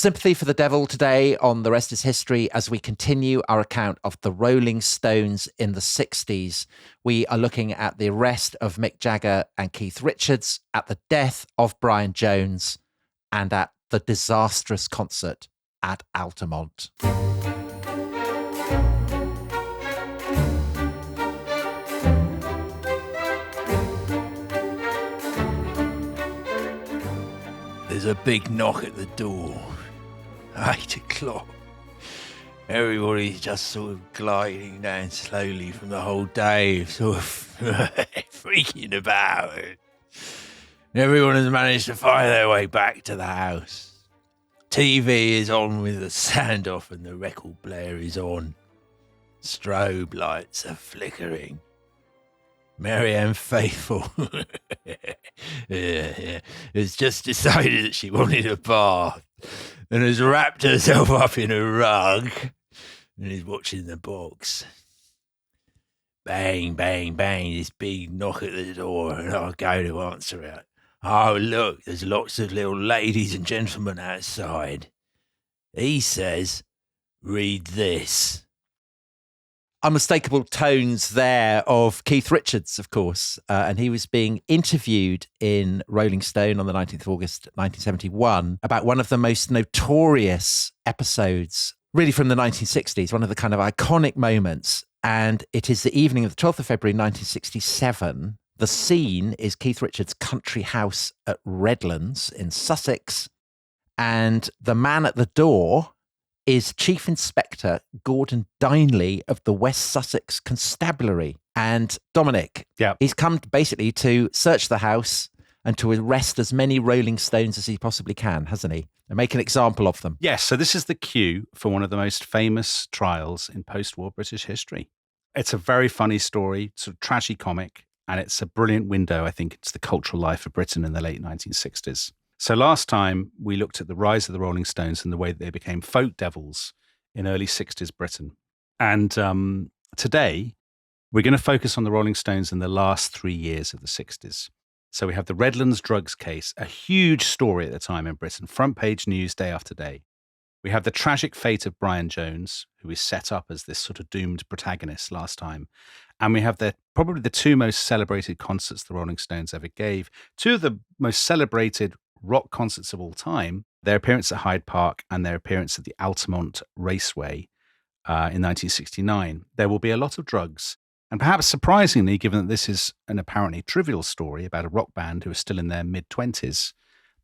Sympathy for the Devil today on The Rest is History as we continue our account of the Rolling Stones in the 60s. We are looking at the arrest of Mick Jagger and Keith Richards, at the death of Brian Jones, and at the disastrous concert at Altamont. There's a big knock at the door. 8 o'clock. Everybody's just sort of gliding down slowly from the whole day, sort of freaking about. Everyone has managed to find their way back to the house. TV is on with the sound off and the record player is on. Strobe lights are flickering. Marianne Faithfull has just decided that she wanted a bath and has wrapped herself up in a rug and is watching the box. Bang, bang, bang, this big knock at the door, and I go to answer it. Oh, look, there's lots of little ladies and gentlemen outside. He says, read this. Unmistakable tones there of Keith Richards, of course, and he was being interviewed in Rolling Stone on the 19th of August 1971 about one of the most notorious episodes, really from the 1960s, one of the kind of iconic moments, and it is the evening of the 12th of February 1967. The scene is Keith Richards' country house at Redlands in Sussex, and the man at the door is Chief Inspector Gordon Dineley of the West Sussex Constabulary. And Dominic, he's come basically to search the house and to arrest as many Rolling Stones as he possibly can, hasn't he? And make an example of them. Yes, so this is the cue for one of the most famous trials in post-war British history. It's a very funny story, sort of tragicomic, and it's a brilliant window, I think, into the cultural life of Britain in the late 1960s. So last time we looked at the rise of the Rolling Stones and the way that they became folk devils in early 60s Britain. And today we're going to focus on the Rolling Stones in the last 3 years of the 60s. So we have the Redlands drugs case, a huge story at the time in Britain, front page news day after day. We have the tragic fate of Brian Jones, who is set up as this sort of doomed protagonist last time. And we have probably the two most celebrated concerts the Rolling Stones ever gave, two of the most celebrated rock concerts of all time, their appearance at Hyde Park and their appearance at the Altamont Raceway in 1969. There will be a lot of drugs. And perhaps surprisingly, given that this is an apparently trivial story about a rock band who are still in their mid-20s,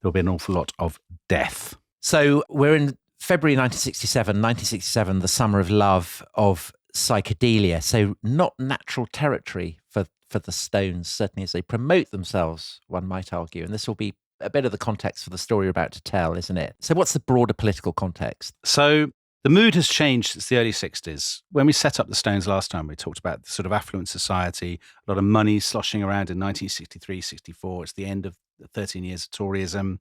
there'll be an awful lot of death. So we're in February 1967, the summer of love, of psychedelia. So not natural territory for the Stones, certainly as they promote themselves, one might argue. And this will be a bit of the context for the story you're about to tell, isn't it? So what's the broader political context? So the mood has changed since the early 60s. When we set up the Stones last time, we talked about the sort of affluent society, a lot of money sloshing around in 1963, 64. It's the end of the 13 years of Toryism.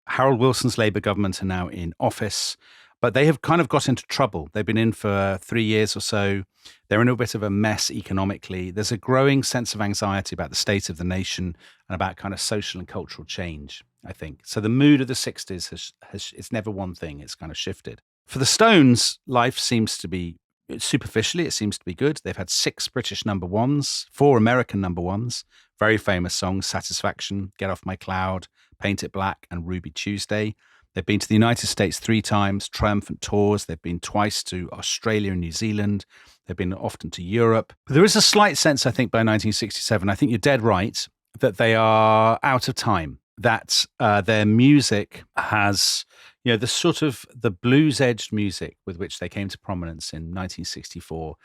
Harold Wilson's Labour government are now in office, but they have kind of got into trouble. They've been in for 3 years or so. They're in a bit of a mess economically. There's a growing sense of anxiety about the state of the nation and about kind of social and cultural change, I think. So the mood of the 60s it's never one thing. It's kind of shifted. For the Stones, life seems to be, superficially, it seems to be good. They've had 6 British number ones, 4 American number ones, very famous songs, Satisfaction, Get Off My Cloud, Paint It Black, and Ruby Tuesday. They've been to the United States 3 times, triumphant tours. They've been twice to Australia and New Zealand. They've been often to Europe. But there is a slight sense, I think, by 1967, I think you're dead right, that they are out of time, that their music has, you know, the sort of the blues-edged music with which they came to prominence in 1964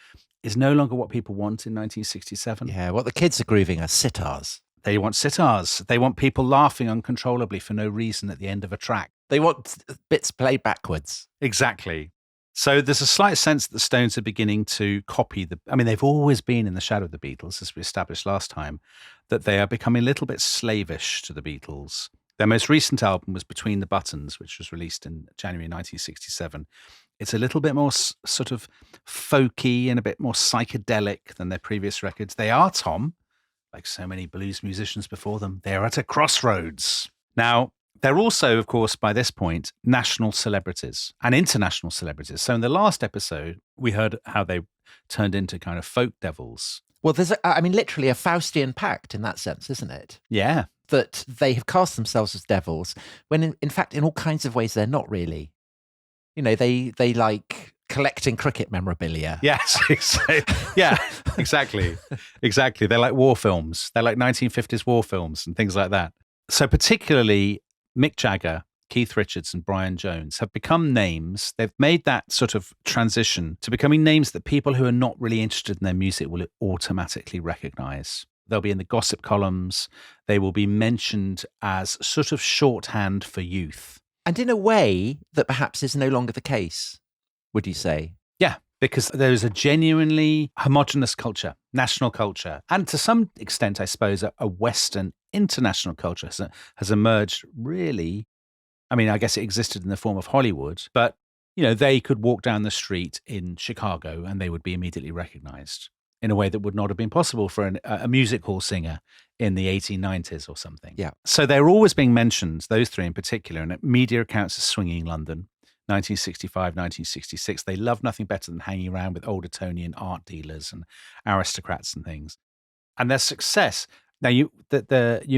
is no longer what people want in 1967. Yeah, what the kids are grooving are sitars. They want sitars. They want people laughing uncontrollably for no reason at the end of a track. They want bits played backwards. Exactly. So there's a slight sense that the Stones are beginning to copy they've always been in the shadow of the Beatles, as we established last time, that they are becoming a little bit slavish to the Beatles. Their most recent album was Between the Buttons, which was released in January 1967. It's a little bit more sort of folky and a bit more psychedelic than their previous records. They are, Tom, like so many blues musicians before them, they're at a crossroads. Now, They're also, of course, by this point, national celebrities and international celebrities. So in the last episode, we heard how they turned into kind of folk devils. Well, there's, literally a Faustian pact in that sense, isn't it? Yeah. That they have cast themselves as devils, when in fact, in all kinds of ways, they're not really. You know, they like collecting cricket memorabilia. Yes. Yeah, exactly. Exactly. They're like war films. They're like 1950s war films and things like that. So particularly Mick Jagger, Keith Richards and Brian Jones have become names. They've made that sort of transition to becoming names that people who are not really interested in their music will automatically recognize. They'll be in the gossip columns. They will be mentioned as sort of shorthand for youth. And in a way that perhaps is no longer the case, would you say? Yeah, because there's a genuinely homogenous culture, national culture, and to some extent, I suppose, a Western international culture has emerged really. I mean, I guess it existed in the form of Hollywood, but, you know, they could walk down the street in Chicago and they would be immediately recognized in a way that would not have been possible for a music hall singer in the 1890s or something. Yeah. So they're always being mentioned, those three in particular, and media accounts of swinging London, 1965, 1966. They love nothing better than hanging around with old Etonian art dealers and aristocrats and things. And their success. Now, you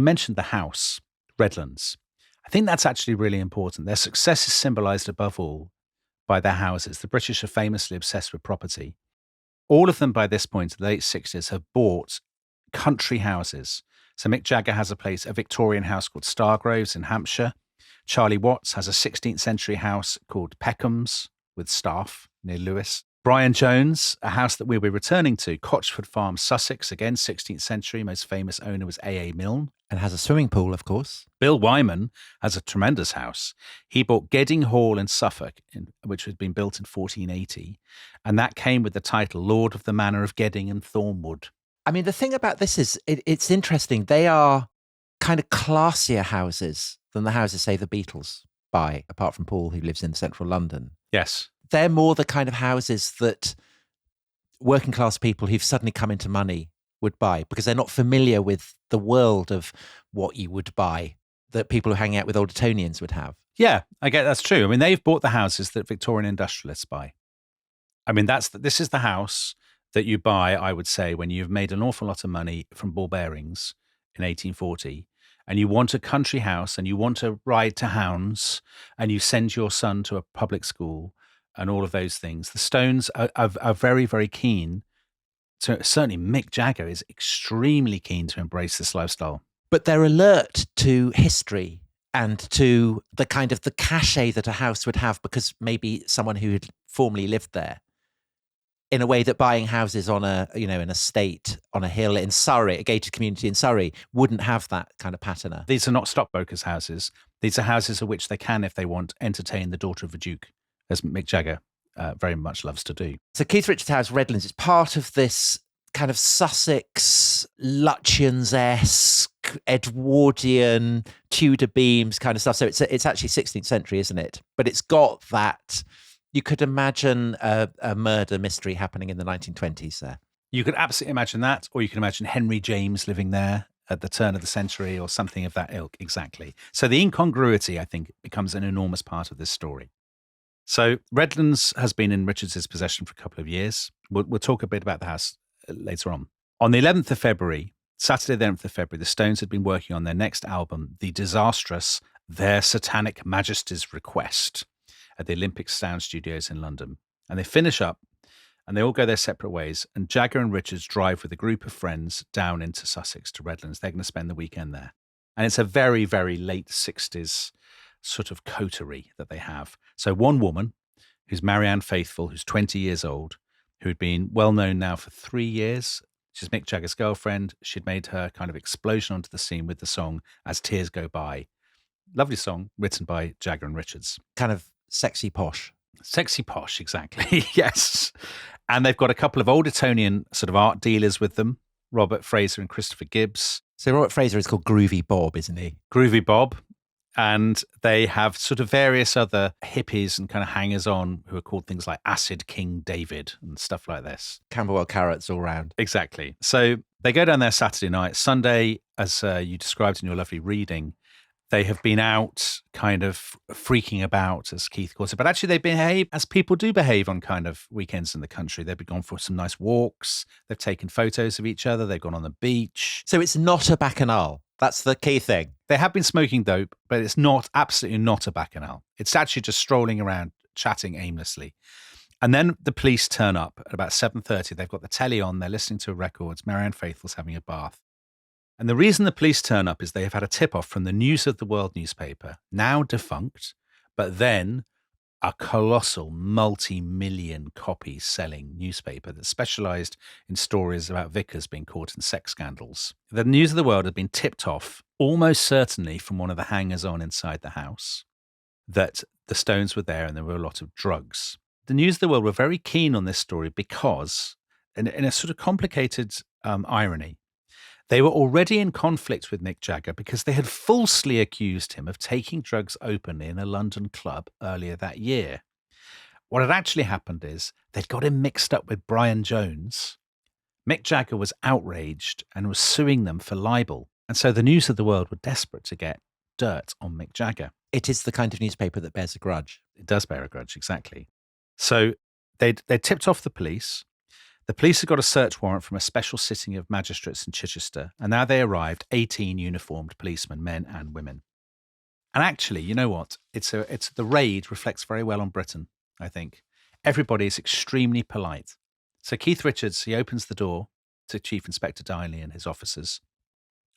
mentioned the house, Redlands. I think that's actually really important. Their success is symbolized above all by their houses. The British are famously obsessed with property. All of them by this point, in the late 60s, have bought country houses. So Mick Jagger has a Victorian house called Stargroves in Hampshire. Charlie Watts has a 16th century house called Peckham's with Staff near Lewes. Brian Jones, a house that we'll be returning to, Cotchford Farm, Sussex, again, 16th century. Most famous owner was A.A. Milne. And has a swimming pool, of course. Bill Wyman has a tremendous house. He bought Gedding Hall in Suffolk, which had been built in 1480. And that came with the title Lord of the Manor of Gedding and Thornwood. I mean, the thing about this is it's interesting. They are kind of classier houses than the houses, say, the Beatles buy, apart from Paul, who lives in central London. Yes. They're more the kind of houses that working class people who've suddenly come into money would buy, because they're not familiar with the world of what you would buy that people who hang out with old Etonians would have. Yeah, I get that's true. I mean, they've bought the houses that Victorian industrialists buy. I mean, this is the house that you buy, I would say, when you've made an awful lot of money from ball bearings in 1840, and you want a country house and you want to ride to hounds and you send your son to a public school and all of those things. The Stones are very, very keen. So certainly Mick Jagger is extremely keen to embrace this lifestyle. But they're alert to history and to the kind of the cachet that a house would have, because maybe someone who had formerly lived there, in a way that buying houses on an estate on a hill in Surrey, a gated community in Surrey, wouldn't have that kind of patina. These are not stockbrokers' houses. These are houses of which they can, if they want, entertain the daughter of a duke, as Mick Jagger very much loves to do. So Keith Richards' house, Redlands, is part of this kind of Sussex, Lutyens-esque, Edwardian, Tudor beams kind of stuff. So it's actually 16th century, isn't it? But it's got that. You could imagine a murder mystery happening in the 1920s there. You could absolutely imagine that, or you can imagine Henry James living there at the turn of the century or something of that ilk, exactly. So the incongruity, I think, becomes an enormous part of this story. So Redlands has been in Richards' possession for a couple of years. We'll talk a bit about the house later on. On the 11th of February, Saturday the 11th of February, the Stones had been working on their next album, the disastrous Their Satanic Majesty's Request, at the Olympic Sound Studios in London. And they finish up and they all go their separate ways. And Jagger and Richards drive with a group of friends down into Sussex to Redlands. They're going to spend the weekend there. And it's a very, very late 60s sort of coterie that they have. So one woman, who's Marianne Faithfull, who's 20 years old, who had been well known now for 3 years. She's Mick Jagger's girlfriend. She'd made her kind of explosion onto the scene with the song As Tears Go By. Lovely song written by Jagger and Richards. Kind of sexy posh. Sexy posh, exactly. Yes. And they've got a couple of old Etonian sort of art dealers with them, Robert Fraser and Christopher Gibbs. So Robert Fraser is called Groovy Bob, isn't he? Groovy Bob. And they have sort of various other hippies and kind of hangers-on who are called things like Acid King David and stuff like this. Camberwell carrots all round. Exactly. So they go down there Saturday night. Sunday, as you described in your lovely reading, They have been out kind of freaking about, as Keith calls it. But actually, they behave as people do behave on kind of weekends in the country. They've gone for some nice walks. They've taken photos of each other. They've gone on the beach. So it's not a bacchanal. That's the key thing. They have been smoking dope, but it's absolutely not a bacchanal. It's actually just strolling around, chatting aimlessly. And then the police turn up at about 7:30. They've got the telly on. They're listening to records. Marianne Faithfull's having a bath. And the reason the police turn up is they have had a tip-off from the News of the World newspaper, now defunct, but then a colossal multi-million copy selling newspaper that specialised in stories about vicars being caught in sex scandals. The News of the World had been tipped off, almost certainly from one of the hangers-on inside the house, that the Stones were there and there were a lot of drugs. The News of the World were very keen on this story because, in a sort of complicated irony, they were already in conflict with Mick Jagger because they had falsely accused him of taking drugs openly in a London club earlier that year. What had actually happened is they'd got him mixed up with Brian Jones. Mick Jagger was outraged and was suing them for libel. And so the News of the World were desperate to get dirt on Mick Jagger. It is the kind of newspaper that bears a grudge. It does bear a grudge, exactly. So they tipped off the police. The police had got a search warrant from a special sitting of magistrates in Chichester, and now they arrived, 18 uniformed policemen, men and women. And actually, you know what? The raid reflects very well on Britain, I think. Everybody is extremely polite. So Keith Richards, he opens the door to Chief Inspector Diley and his officers,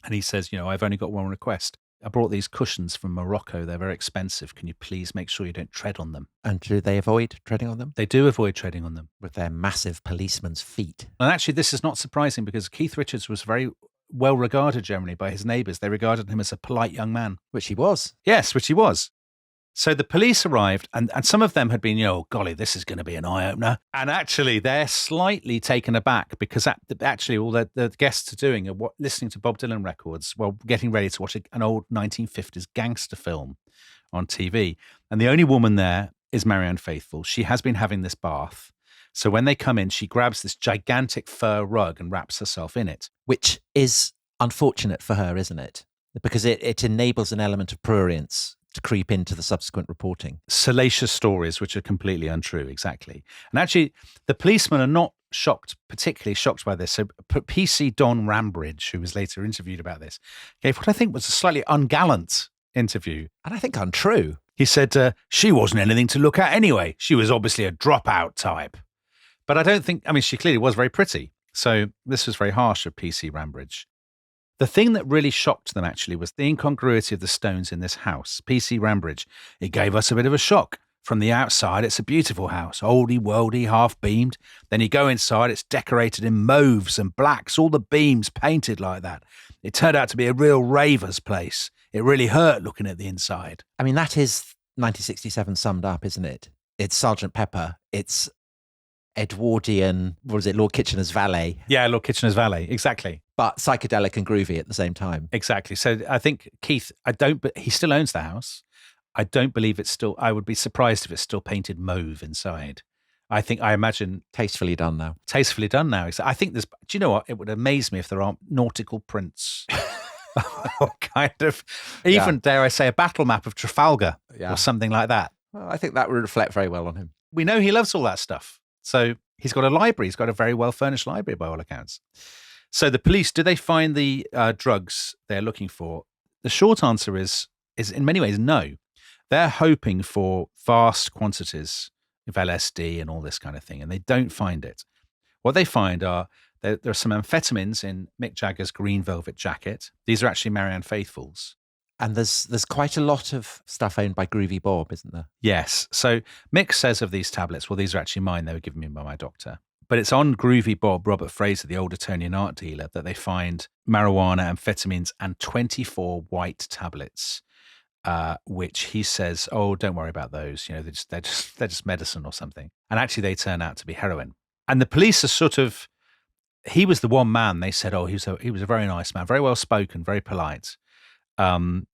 and he says, I've only got one request. I brought these cushions from Morocco. They're very expensive. Can you please make sure you don't tread on them? And do they avoid treading on them? They do avoid treading on them. With their massive policeman's feet. And actually, this is not surprising because Keith Richards was very well regarded generally by his neighbours. They regarded him as a polite young man. Which he was. Yes, which he was. So the police arrived, and some of them had been, golly, this is going to be an eye-opener. And actually, they're slightly taken aback because actually all the guests are doing are listening to Bob Dylan records while getting ready to watch an old 1950s gangster film on TV. And the only woman there is Marianne Faithfull. She has been having this bath. So when they come in, she grabs this gigantic fur rug and wraps herself in it. Which is unfortunate for her, isn't it? Because it enables an element of prurience to creep into the subsequent reporting. Salacious stories which are completely untrue, exactly. And actually, the policemen are not particularly shocked by this. So PC Don Rambridge, who was later interviewed about this, gave what I think was a slightly ungallant interview. And I think untrue. He said, she wasn't anything to look at anyway. She was obviously a dropout type. But I don't think, she clearly was very pretty. So this was very harsh of PC Rambridge. The thing that really shocked them, actually, was the incongruity of the Stones in this house. PC Rambridge, it gave us a bit of a shock. From the outside, it's a beautiful house, oldie-worldy, half-beamed. Then you go inside, it's decorated in mauves and blacks, all the beams painted like that. It turned out to be a real raver's place. It really hurt looking at the inside. That is 1967 summed up, isn't it? It's Sergeant Pepper. It's Edwardian, Lord Kitchener's valet. Yeah, Lord Kitchener's valet, exactly. But psychedelic and groovy at the same time. Exactly. So I think Keith, he still owns the house. I don't believe it's still, I would be surprised if it's still painted mauve inside. I imagine. Tastefully done now. Tastefully done now. I think do you know what? It would amaze me if there aren't nautical prints. Or kind of, even dare I say, a battle map of Trafalgar or something like that. Well, I think that would reflect very well on him. We know he loves all that stuff. So he's got a library. He's got a very well furnished library by all accounts. So the police, do they find the drugs they're looking for? The short answer is in many ways no. They're hoping for vast quantities of LSD and all this kind of thing, and they don't find it. What they find are there are some amphetamines in Mick Jagger's green velvet jacket. These are actually Marianne Faithfull's. And there's quite a lot of stuff owned by Groovy Bob, isn't there? Yes. So Mick says of these tablets, well, these are actually mine. They were given me by my doctor. But it's on Groovy Bob, Robert Fraser, the old Etonian art dealer, that they find marijuana, amphetamines, and 24 white tablets, which he says, oh, don't worry about those. They're just medicine or something. And actually, they turn out to be heroin. And the police are he was the one man they said, oh, he was a very nice man, very well spoken, very polite. And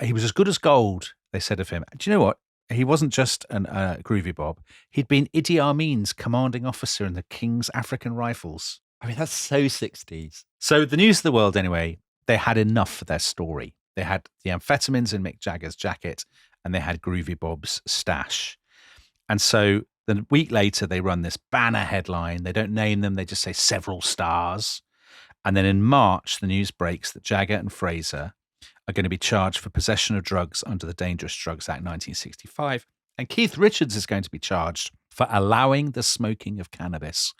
he was as good as gold, they said of him. Do you know what? He wasn't just a Groovy Bob. He'd been Idi Amin's commanding officer in the King's African Rifles. That's so 60s. So the News of the World, anyway, they had enough for their story. They had the amphetamines in Mick Jagger's jacket, and they had Groovy Bob's stash. And so the week later, they run this banner headline. They don't name them. They just say several stars. And then in March, the news breaks that Jagger and Fraser are going to be charged for possession of drugs under the Dangerous Drugs Act 1965. And Keith Richards is going to be charged for allowing the smoking of cannabis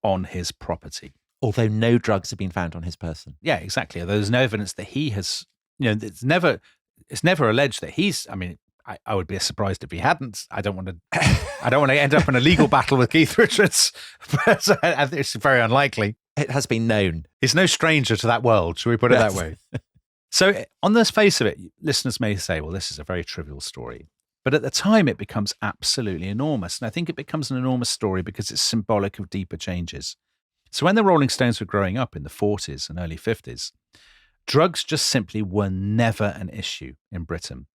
on his property. Although no drugs have been found on his person. Yeah, exactly. There's no evidence that he has, it's never alleged that he's, I would be surprised if he hadn't. I don't want to end up in a legal battle with Keith Richards, but it's very unlikely. It has been known. He's no stranger to that world, shall we put it that way? So on the face of it, listeners may say, well, this is a very trivial story. But at the time, it becomes absolutely enormous. And I think it becomes an enormous story because it's symbolic of deeper changes. So when the Rolling Stones were growing up in the 40s and early 50s, drugs just simply were never an issue in Britain.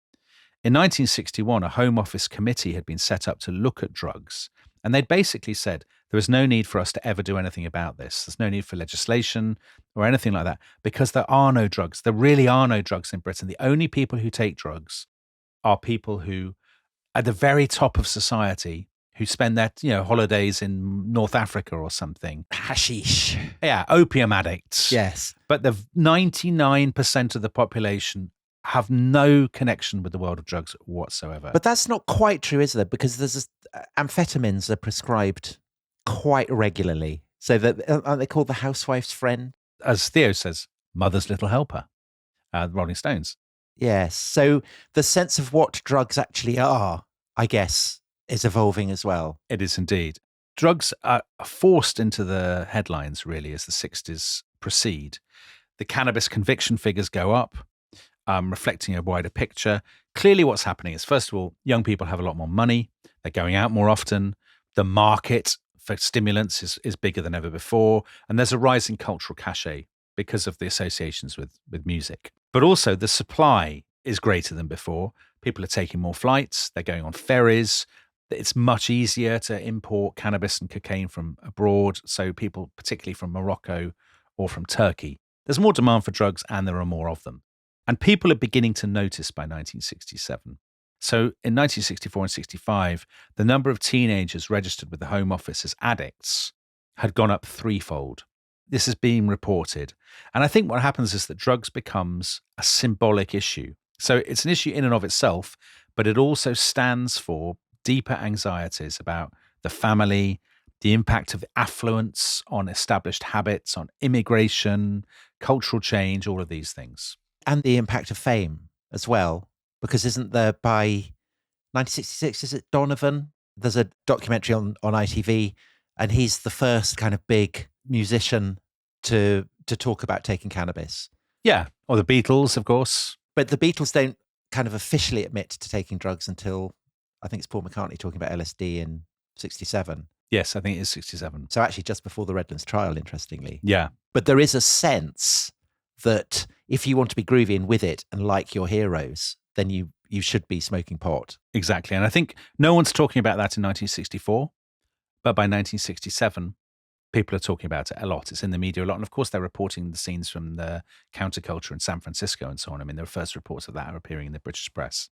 In 1961, a Home Office committee had been set up to look at drugs. And they'd basically said, there is no need for us to ever do anything about this. There's no need for legislation or anything like that because there are no drugs. There really are no drugs in Britain. The only people who take drugs are people who, at the very top of society, who spend their holidays in North Africa or something. Hashish. Yeah, opium addicts. Yes. But the 99% of the population have no connection with the world of drugs whatsoever. But that's not quite true, is there? Because amphetamines are prescribed quite regularly. So that aren't they called the housewife's friend? As Theo says, mother's little helper, the Rolling Stones. Yes. So the sense of what drugs actually are, I guess, is evolving as well. It is indeed. Drugs are forced into the headlines, really, as the 60s proceed. The cannabis conviction figures go up, reflecting a wider picture. Clearly what's happening is, first of all, young people have a lot more money. They're going out more often. The market for stimulants is bigger than ever before. And there's a rising cultural cachet because of the associations with music. But also the supply is greater than before. People are taking more flights. They're going on ferries. It's much easier to import cannabis and cocaine from abroad. So people, particularly from Morocco or from Turkey, there's more demand for drugs and there are more of them. And people are beginning to notice by 1967. So in 1964 and 65, the number of teenagers registered with the Home Office as addicts had gone up threefold. This is being reported. And I think what happens is that drugs becomes a symbolic issue. So it's an issue in and of itself, but it also stands for deeper anxieties about the family, the impact of affluence on established habits, on immigration, cultural change, all of these things. And the impact of fame as well. Because isn't there, by 1966, is it Donovan? There's a documentary on ITV, and he's the first kind of big musician to talk about taking cannabis. Yeah, or the Beatles, of course. But the Beatles don't kind of officially admit to taking drugs until, I think it's Paul McCartney talking about LSD in 67. Yes, I think it is 67. So actually just before the Redlands trial, interestingly. Yeah. But there is a sense that if you want to be groovy and with it and like your heroes, then you should be smoking pot. Exactly. And I think no one's talking about that in 1964, but by 1967, people are talking about it a lot. It's in the media a lot. And of course, they're reporting the scenes from the counterculture in San Francisco and so on. I mean, the first reports of that are appearing in the British press.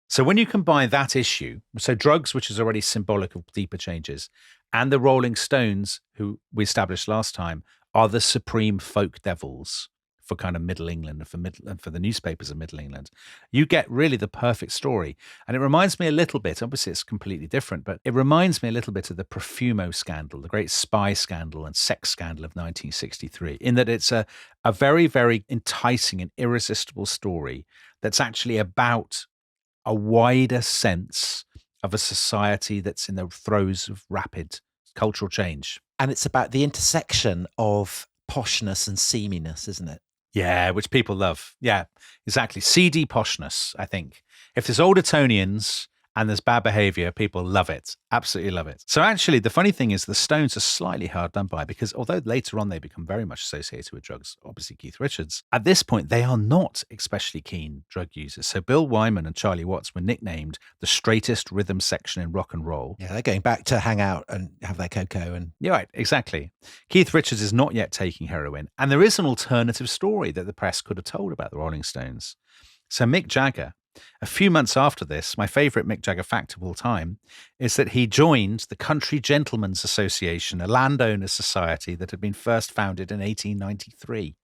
So when you combine that issue, so drugs, which is already symbolic of deeper changes, and the Rolling Stones, who we established last time, are the supreme folk devils for kind of Middle England and for the newspapers of Middle England, you get really the perfect story. And it reminds me a little bit, obviously it's completely different, but it reminds me a little bit of the Profumo scandal, the great spy scandal and sex scandal of 1963, in that it's a very, very enticing and irresistible story that's actually about a wider sense of a society that's in the throes of rapid cultural change. And it's about the intersection of poshness and seaminess, isn't it? Yeah, which people love. Yeah, exactly. Seedy poshness, I think. If there's old Etonians and there's bad behavior, people love it. Absolutely love it. So actually, the funny thing is the Stones are slightly hard done by because although later on they become very much associated with drugs, obviously Keith Richards, at this point, they are not especially keen drug users. So Bill Wyman and Charlie Watts were nicknamed the straightest rhythm section in rock and roll. Yeah, they're going back to hang out and have their cocoa. And Yeah, right, exactly. Keith Richards is not yet taking heroin. And there is an alternative story that the press could have told about the Rolling Stones. So Mick Jagger, a few months after this, my favourite Mick Jagger fact of all time is that he joined the Country Gentlemen's Association, a landowners society that had been first founded in 1893.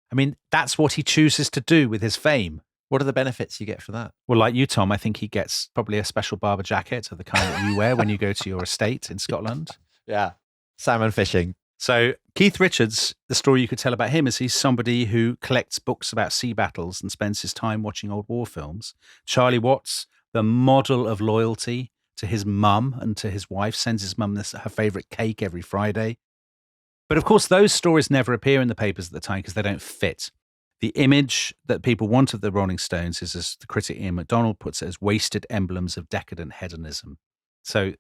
I mean, that's what he chooses to do with his fame. What are the benefits you get for that? Well, like you, Tom, I think he gets probably a special barber jacket of the kind that you wear when you go to your estate in Scotland. Yeah. Salmon fishing. So Keith Richards, the story you could tell about him is he's somebody who collects books about sea battles and spends his time watching old war films. Charlie Watts, the model of loyalty to his mum and to his wife, sends his mum her favourite cake every Friday. But of course, those stories never appear in the papers at the time because they don't fit. The image that people want of the Rolling Stones is, as the critic Ian MacDonald puts it, as wasted emblems of decadent hedonism. So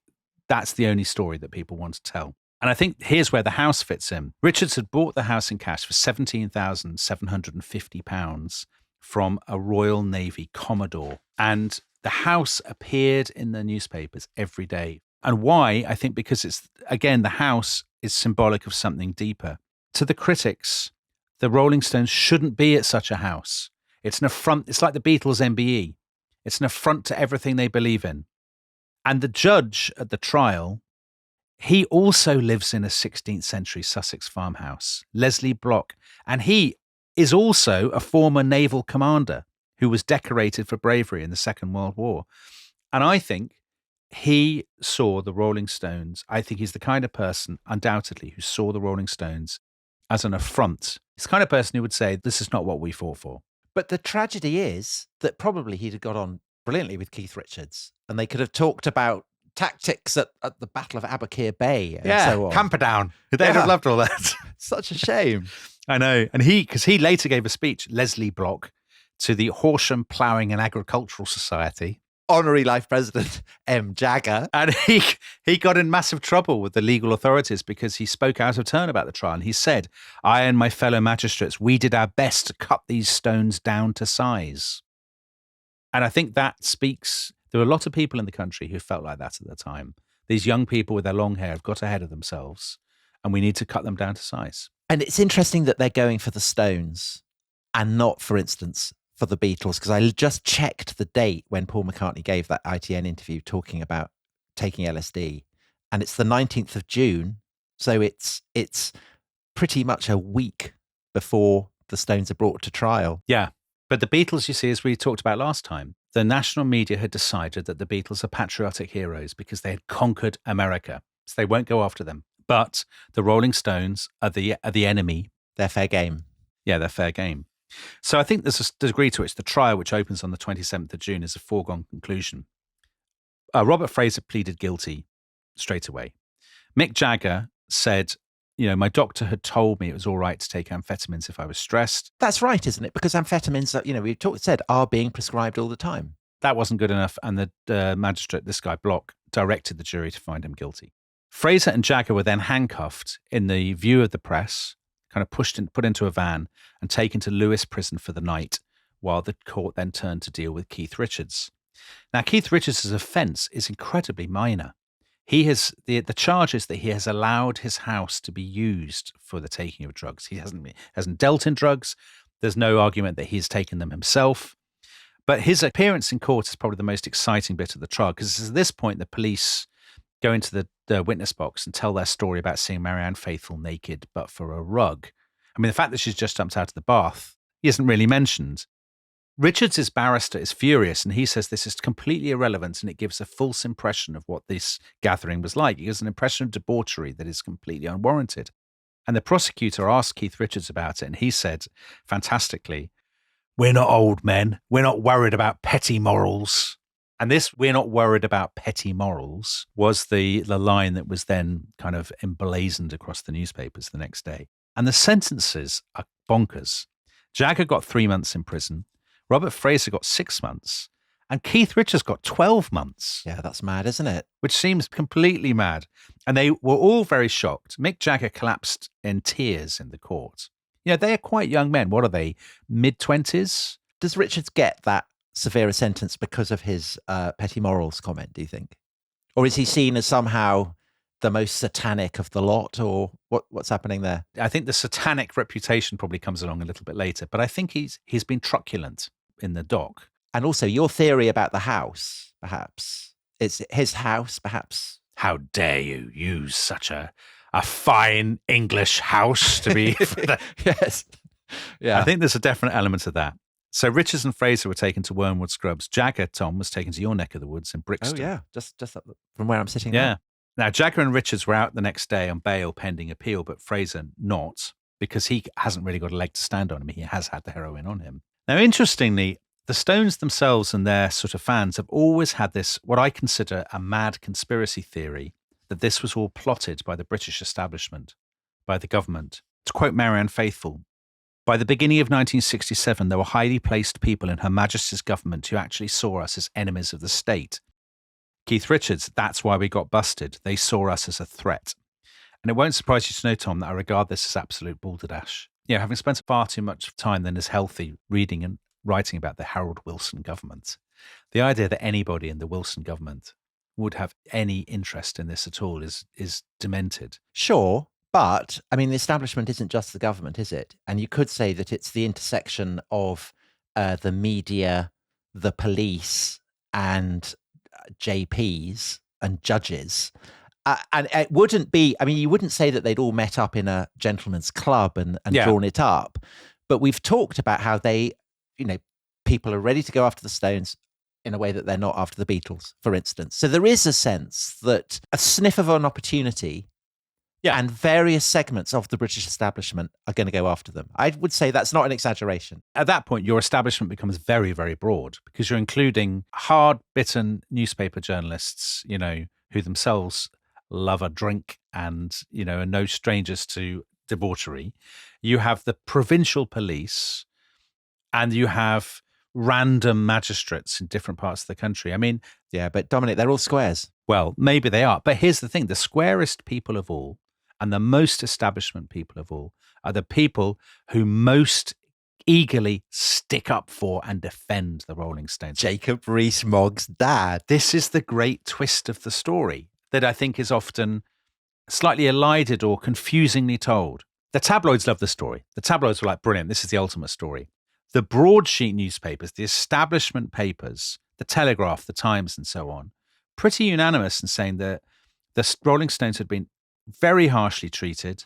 that's the only story that people want to tell. And I think here's where the house fits in. Richards had bought the house in cash for £17,750 from a Royal Navy Commodore. And the house appeared in the newspapers every day. And why? I think because it's, again, the house is symbolic of something deeper. To the critics, the Rolling Stones shouldn't be at such a house. It's an affront. It's like the Beatles' MBE. It's an affront to everything they believe in. And the judge at the trial, he also lives in a 16th century Sussex farmhouse, Leslie Block. And he is also a former naval commander who was decorated for bravery in the Second World War. And I think he saw the Rolling Stones. I think he's the kind of person, undoubtedly, who saw the Rolling Stones as an affront. He's the kind of person who would say, this is not what we fought for. But the tragedy is that probably he'd have got on brilliantly with Keith Richards, and they could have talked about tactics at the Battle of Aboukir Bay and so on. Camperdown. They'd have loved all that. Such a shame. I know. And because he later gave a speech, Leslie Block, to the Horsham Ploughing and Agricultural Society. Honorary Life President M. Jagger. And he got in massive trouble with the legal authorities because he spoke out of turn about the trial. And he said, I and my fellow magistrates, we did our best to cut these stones down to size. And I think that speaks, there were a lot of people in the country who felt like that at the time. These young people with their long hair have got ahead of themselves and we need to cut them down to size. And it's interesting that they're going for the Stones and not, for instance, for the Beatles, because I just checked the date when Paul McCartney gave that ITN interview talking about taking LSD, and it's the 19th of June. So it's pretty much a week before the Stones are brought to trial. Yeah. But the Beatles, you see, as we talked about last time, the national media had decided that the Beatles are patriotic heroes because they had conquered America. So they won't go after them. But the Rolling Stones are the enemy. They're fair game. Yeah, they're fair game. So I think there's a degree to which the trial, which opens on the 27th of June, is a foregone conclusion. Robert Fraser pleaded guilty straight away. Mick Jagger said, my doctor had told me it was all right to take amphetamines if I was stressed. That's right, isn't it? Because amphetamines, are being prescribed all the time. That wasn't good enough. And the magistrate, this guy Block, directed the jury to find him guilty. Fraser and Jagger were then handcuffed in the view of the press, kind of put into a van and taken to Lewes prison for the night, while the court then turned to deal with Keith Richards. Now, Keith Richards' offence is incredibly minor. He has the charge is that he has allowed his house to be used for the taking of drugs. He hasn't dealt in drugs. There's no argument that he's taken them himself. But his appearance in court is probably the most exciting bit of the trial, because at this point the police go into the witness box and tell their story about seeing Marianne Faithfull naked but for a rug. I mean, the fact that she's just jumped out of the bath isn't really mentioned. Richards' barrister is furious, and he says this is completely irrelevant and it gives a false impression of what this gathering was like. It gives an impression of debauchery that is completely unwarranted. And the prosecutor asked Keith Richards about it, and he said, fantastically, "We're not old men. We're not worried about petty morals." And this, "we're not worried about petty morals," was the line that was then kind of emblazoned across the newspapers the next day. And the sentences are bonkers. Jagger got 3 months in prison. Robert Fraser got 6 months. And Keith Richards got 12 months. Yeah, that's mad, isn't it? Which seems completely mad. And they were all very shocked. Mick Jagger collapsed in tears in the court. They are quite young men. What are they? Mid-20s? Does Richards get that severe a sentence because of his petty morals comment, do you think? Or is he seen as somehow the most satanic of the lot, or what's happening there? I think the satanic reputation probably comes along a little bit later, but I think he's been truculent. in the dock. And also your theory about the house, perhaps. It's his house, perhaps. How dare you use such a fine English house to be... Yes. Yeah. I think there's a definite element of that. So Richards and Fraser were taken to Wormwood Scrubs. Jagger, Tom, was taken to your neck of the woods in Brixton. Oh, yeah. Just up from where I'm sitting Yeah. now. Now, Jagger and Richards were out the next day on bail pending appeal, but Fraser not, because he hasn't really got a leg to stand on him. He has had the heroin on him. Now, interestingly, the Stones themselves and their sort of fans have always had this, what I consider a mad conspiracy theory, that this was all plotted by the British establishment, by the government. To quote Marianne Faithfull, by the beginning of 1967, there were highly placed people in Her Majesty's government who actually saw us as enemies of the state. Keith Richards, that's why we got busted. They saw us as a threat. And it won't surprise you to know, Tom, that I regard this as absolute balderdash. Having spent far too much time than is healthy reading and writing about the Harold Wilson government, the idea that anybody in the Wilson government would have any interest in this at all is demented. Sure. But, I mean, the establishment isn't just the government, is it? And you could say that it's the intersection of the media, the police, and JPs and judges. And it wouldn't be, I mean, you wouldn't say that they'd all met up in a gentleman's club and drawn it up. But we've talked about how they, people are ready to go after the Stones in a way that they're not after the Beatles, for instance. So there is a sense that a sniff of an opportunity and various segments of the British establishment are going to go after them. I would say that's not an exaggeration. At that point, your establishment becomes very, very broad because you're including hard-bitten newspaper journalists, who themselves love a drink and, are no strangers to debauchery. You have the provincial police and you have random magistrates in different parts of the country. I mean... Yeah, but Dominic, they're all squares. Well, maybe they are. But here's the thing. The squarest people of all and the most establishment people of all are the people who most eagerly stick up for and defend the Rolling Stones. Jacob Rees-Mogg's dad. This is the great twist of the story that I think is often slightly elided or confusingly told. The tabloids love the story. The tabloids were like, brilliant, this is the ultimate story. The broadsheet newspapers, the establishment papers, the Telegraph, the Times, and so on, pretty unanimous in saying that the Rolling Stones had been very harshly treated.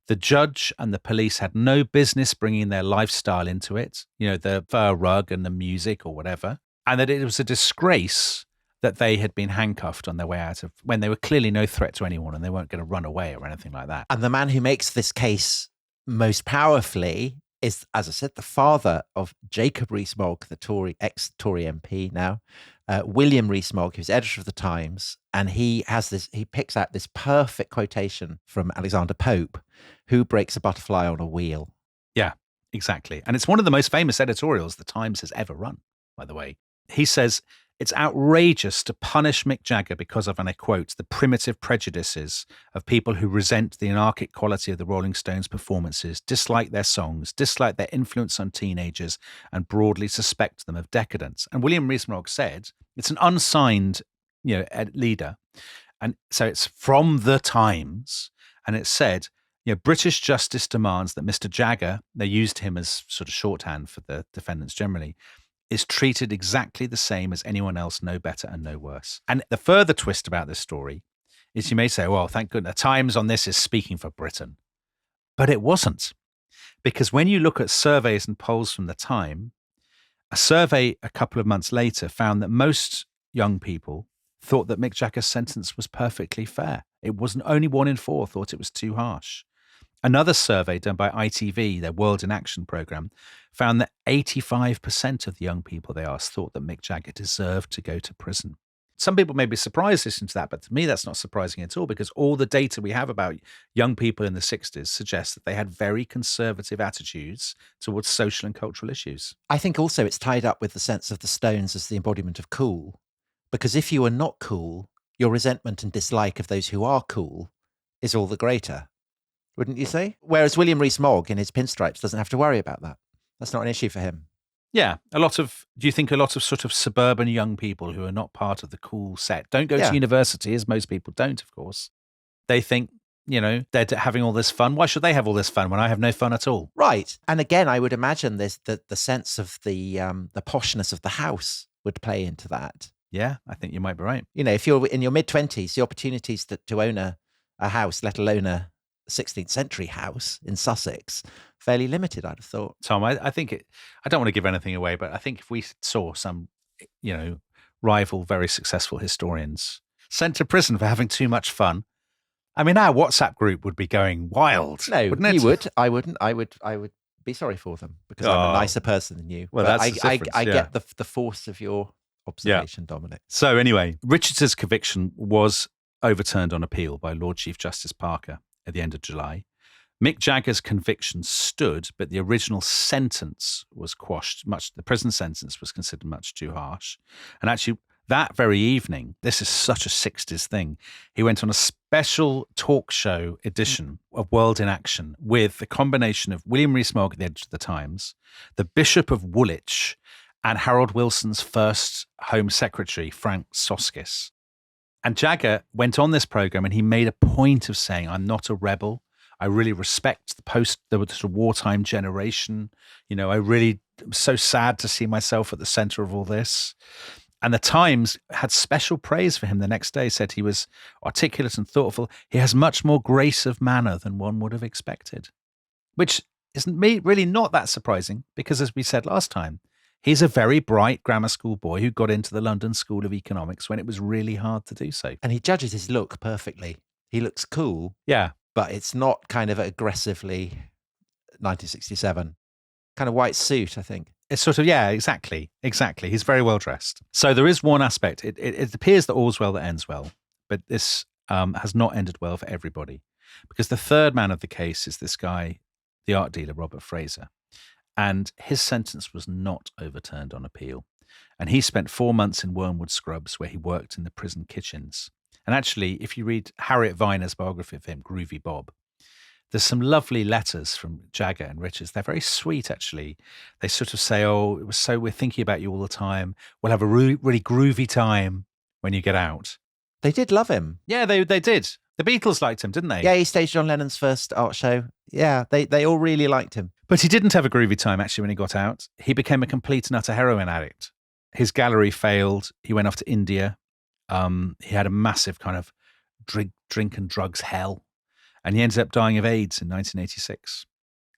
The judge and the police had no business bringing their lifestyle into it, the fur rug and the music or whatever, and that it was a disgrace that they had been handcuffed on their way out of when they were clearly no threat to anyone and they weren't going to run away or anything like that. And the man who makes this case most powerfully is, as I said, the father of Jacob Rees-Mogg, the ex-Tory MP now, William Rees-Mogg, who's editor of the Times, and he picks out this perfect quotation from Alexander Pope, who breaks a butterfly on a wheel. Yeah, exactly. And it's one of the most famous editorials the Times has ever run, by the way. He says, it's outrageous to punish Mick Jagger because of, and I quote, the primitive prejudices of people who resent the anarchic quality of the Rolling Stones' performances, dislike their songs, dislike their influence on teenagers, and broadly suspect them of decadence. And William Rees-Mogg said, it's an unsigned, leader. And so it's from the Times. And it said, British justice demands that Mr. Jagger, they used him as sort of shorthand for the defendants generally, is treated exactly the same as anyone else, no better and no worse. And the further twist about this story is you may say, well, thank goodness, the Times on this is speaking for Britain. But it wasn't. Because when you look at surveys and polls from the time, a survey a couple of months later found that most young people thought that Mick Jagger's sentence was perfectly fair. It wasn't, only 1 in 4 thought it was too harsh. Another survey done by ITV, their World in Action program, found that 85% of the young people they asked thought that Mick Jagger deserved to go to prison. Some people may be surprised listening to that, but to me, that's not surprising at all because all the data we have about young people in the 60s suggests that they had very conservative attitudes towards social and cultural issues. I think also it's tied up with the sense of the Stones as the embodiment of cool, because if you are not cool, your resentment and dislike of those who are cool is all the greater. Wouldn't you say? Whereas William Rees-Mogg in his pinstripes doesn't have to worry about that. That's not an issue for him. Yeah. Do you think a lot of sort of suburban young people who are not part of the cool set don't go to university, as most people don't, of course. They think they're having all this fun. Why should they have all this fun when I have no fun at all? Right. And again, I would imagine there's the sense of the poshness of the house would play into that. Yeah, I think you might be right. If you're in your mid-20s, the opportunities to own a house, let alone a 16th century house in Sussex, fairly limited, I'd have thought. Tom, I think I don't want to give anything away, but I think if we saw some, rival, very successful historians sent to prison for having too much fun, I mean, our WhatsApp group would be going wild. No, wouldn't it? You would. I wouldn't. I would be sorry for them because I'm a nicer person than you. Well, but that's the difference, I get the force of your observation, Dominic. So anyway, Richards's conviction was overturned on appeal by Lord Chief Justice Parker at the end of July. Mick Jagger's conviction stood, but the original sentence was quashed. The prison sentence was considered much too harsh. And actually, that very evening, this is such a 60s thing, he went on a special talk show edition of World in Action with the combination of William Rees-Mogg at the editor of the Times, the Bishop of Woolwich, and Harold Wilson's first Home Secretary, Frank Soskis. And Jagger went on this program and he made a point of saying, I'm not a rebel. I really respect the wartime generation. I really am so sad to see myself at the center of all this. And the Times had special praise for him the next day, said he was articulate and thoughtful. He has much more grace of manner than one would have expected, which isn't really not that surprising because, as we said last time, he's a very bright grammar school boy who got into the London School of Economics when it was really hard to do so. And he judges his look perfectly. He looks cool. Yeah. But it's not kind of aggressively 1967. Kind of white suit, I think. It's sort of, yeah, exactly. He's very well dressed. So there is one aspect. It appears that all's well that ends well, but this has not ended well for everybody because the third man of the case is this guy, the art dealer, Robert Fraser. And his sentence was not overturned on appeal. And he spent 4 months in Wormwood Scrubs where he worked in the prison kitchens. And actually, if you read Harriet Viner's biography of him, Groovy Bob, there's some lovely letters from Jagger and Richards. They're very sweet, actually. They sort of say, we're thinking about you all the time. We'll have a really, really groovy time when you get out. They did love him. Yeah, they did. The Beatles liked him, didn't they? Yeah, he staged John Lennon's first art show. Yeah, they all really liked him. But he didn't have a groovy time, actually, when he got out. He became a complete and utter heroin addict. His gallery failed. He went off to India. He had a massive kind of drink and drugs hell. And he ended up dying of AIDS in 1986.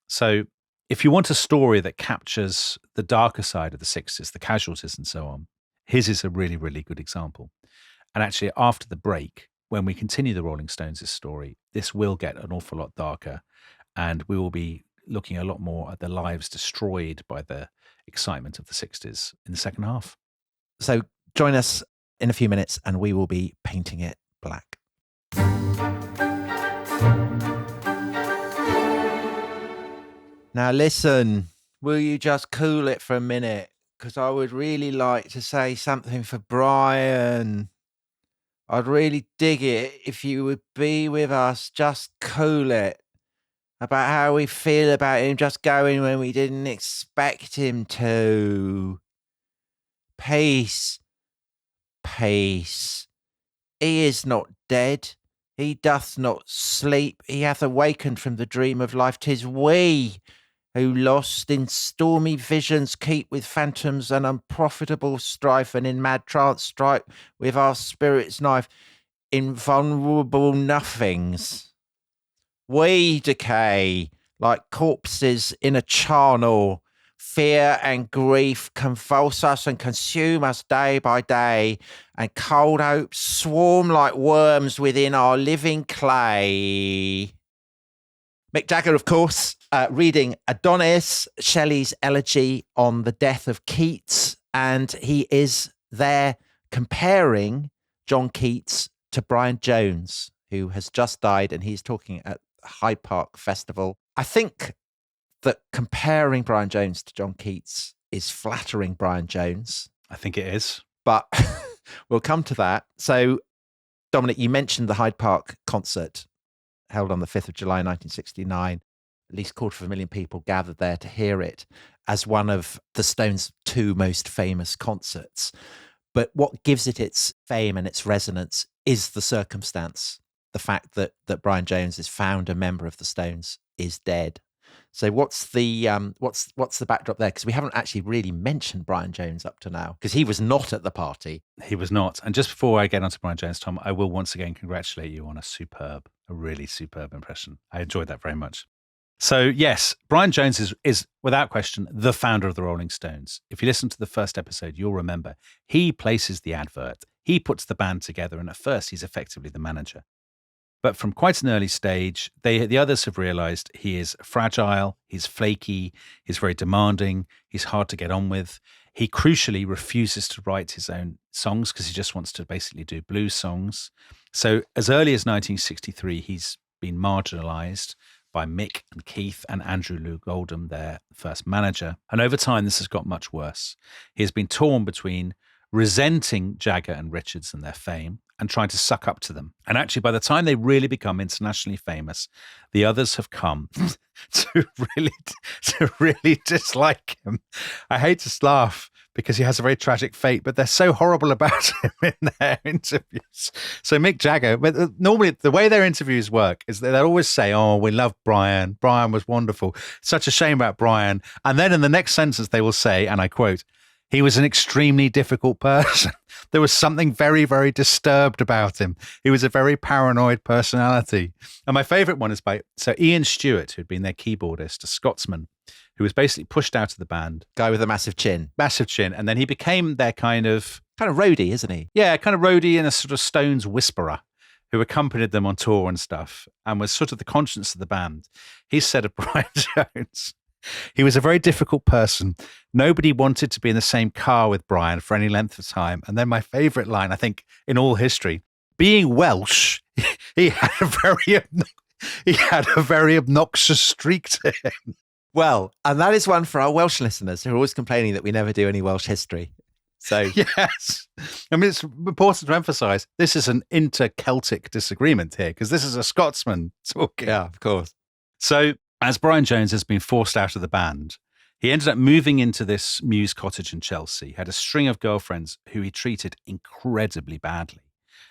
So if you want a story that captures the darker side of the 60s, the casualties and so on, his is a really, really good example. And actually, after the break, when we continue the Rolling Stones' story, this will get an awful lot darker. And we will be looking a lot more at the lives destroyed by the excitement of the 60s in the second half. So join us in a few minutes and we will be painting it black. Now listen, will you just cool it for a minute? Because I would really like to say something for Brian. I'd really dig it if you would be with us, just cool it. About how we feel about him just going when we didn't expect him to. Peace. Peace. He is not dead. He doth not sleep. He hath awakened from the dream of life. 'Tis we who lost in stormy visions keep with phantoms and unprofitable strife, and in mad trance strike with our spirit's knife invulnerable nothings. We decay like corpses in a charnel. Fear and grief convulse us and consume us day by day, and cold hopes swarm like worms within our living clay. Mick Jagger, of course, reading Adonis, Shelley's elegy on the death of Keats, and he is there comparing John Keats to Brian Jones, who has just died, and he's talking at Hyde Park Festival. I think that comparing Brian Jones to John Keats is flattering Brian Jones. I think it is. But we'll come to that. So, Dominic, you mentioned the Hyde Park concert held on the 5th of July, 1969. At least 250,000 people gathered there to hear it as one of the Stones' two most famous concerts. But what gives it its fame and its resonance is the circumstance the fact that Brian Jones is founder member of the Stones is dead. So what's the backdrop there? Because we haven't actually really mentioned Brian Jones up to now, because he was not at the party. He was not. And just before I get onto Brian Jones, Tom, I will once again congratulate you on a really superb impression. I enjoyed that very much. So yes, Brian Jones is without question the founder of the Rolling Stones. If you listen to the first episode, you'll remember he places the advert. He puts the band together, and at first he's effectively the manager. But from quite an early stage, the others have realised he is fragile, he's flaky, he's very demanding, he's hard to get on with. He crucially refuses to write his own songs because he just wants to basically do blues songs. So as early as 1963, he's been marginalised by Mick and Keith and Andrew Loog Oldham, their first manager. And over time, this has got much worse. He has been torn between resenting Jagger and Richards and their fame and trying to suck up to them. And actually, by the time they really become internationally famous, the others have come to really dislike him. I hate to laugh because he has a very tragic fate, but they're so horrible about him in their interviews. So Mick Jagger, normally the way their interviews work is that they'll always say, "Oh, we love Brian. Brian was wonderful. Such a shame about Brian." And then in the next sentence, they will say, and I quote, "He was an extremely difficult person. There was something very, very disturbed about him. He was a very paranoid personality." And my favourite one is by Ian Stewart, who'd been their keyboardist, a Scotsman, who was basically pushed out of the band. Guy with a massive chin. Massive chin. And then he became their kind of roadie, isn't he? Yeah, kind of roadie and a sort of Stones whisperer who accompanied them on tour and stuff and was sort of the conscience of the band. He said of Brian Jones, "He was a very difficult person. Nobody wanted to be in the same car with Brian for any length of time." And then my favourite line, I think, in all history, being Welsh, he had a very obnoxious streak to him. Well, and that is one for our Welsh listeners who are always complaining that we never do any Welsh history. So yes, I mean, it's important to emphasise this is an inter-Celtic disagreement here because this is a Scotsman talking. Yeah, of course. So as Brian Jones has been forced out of the band, he ended up moving into this Mews cottage in Chelsea. He had a string of girlfriends who he treated incredibly badly.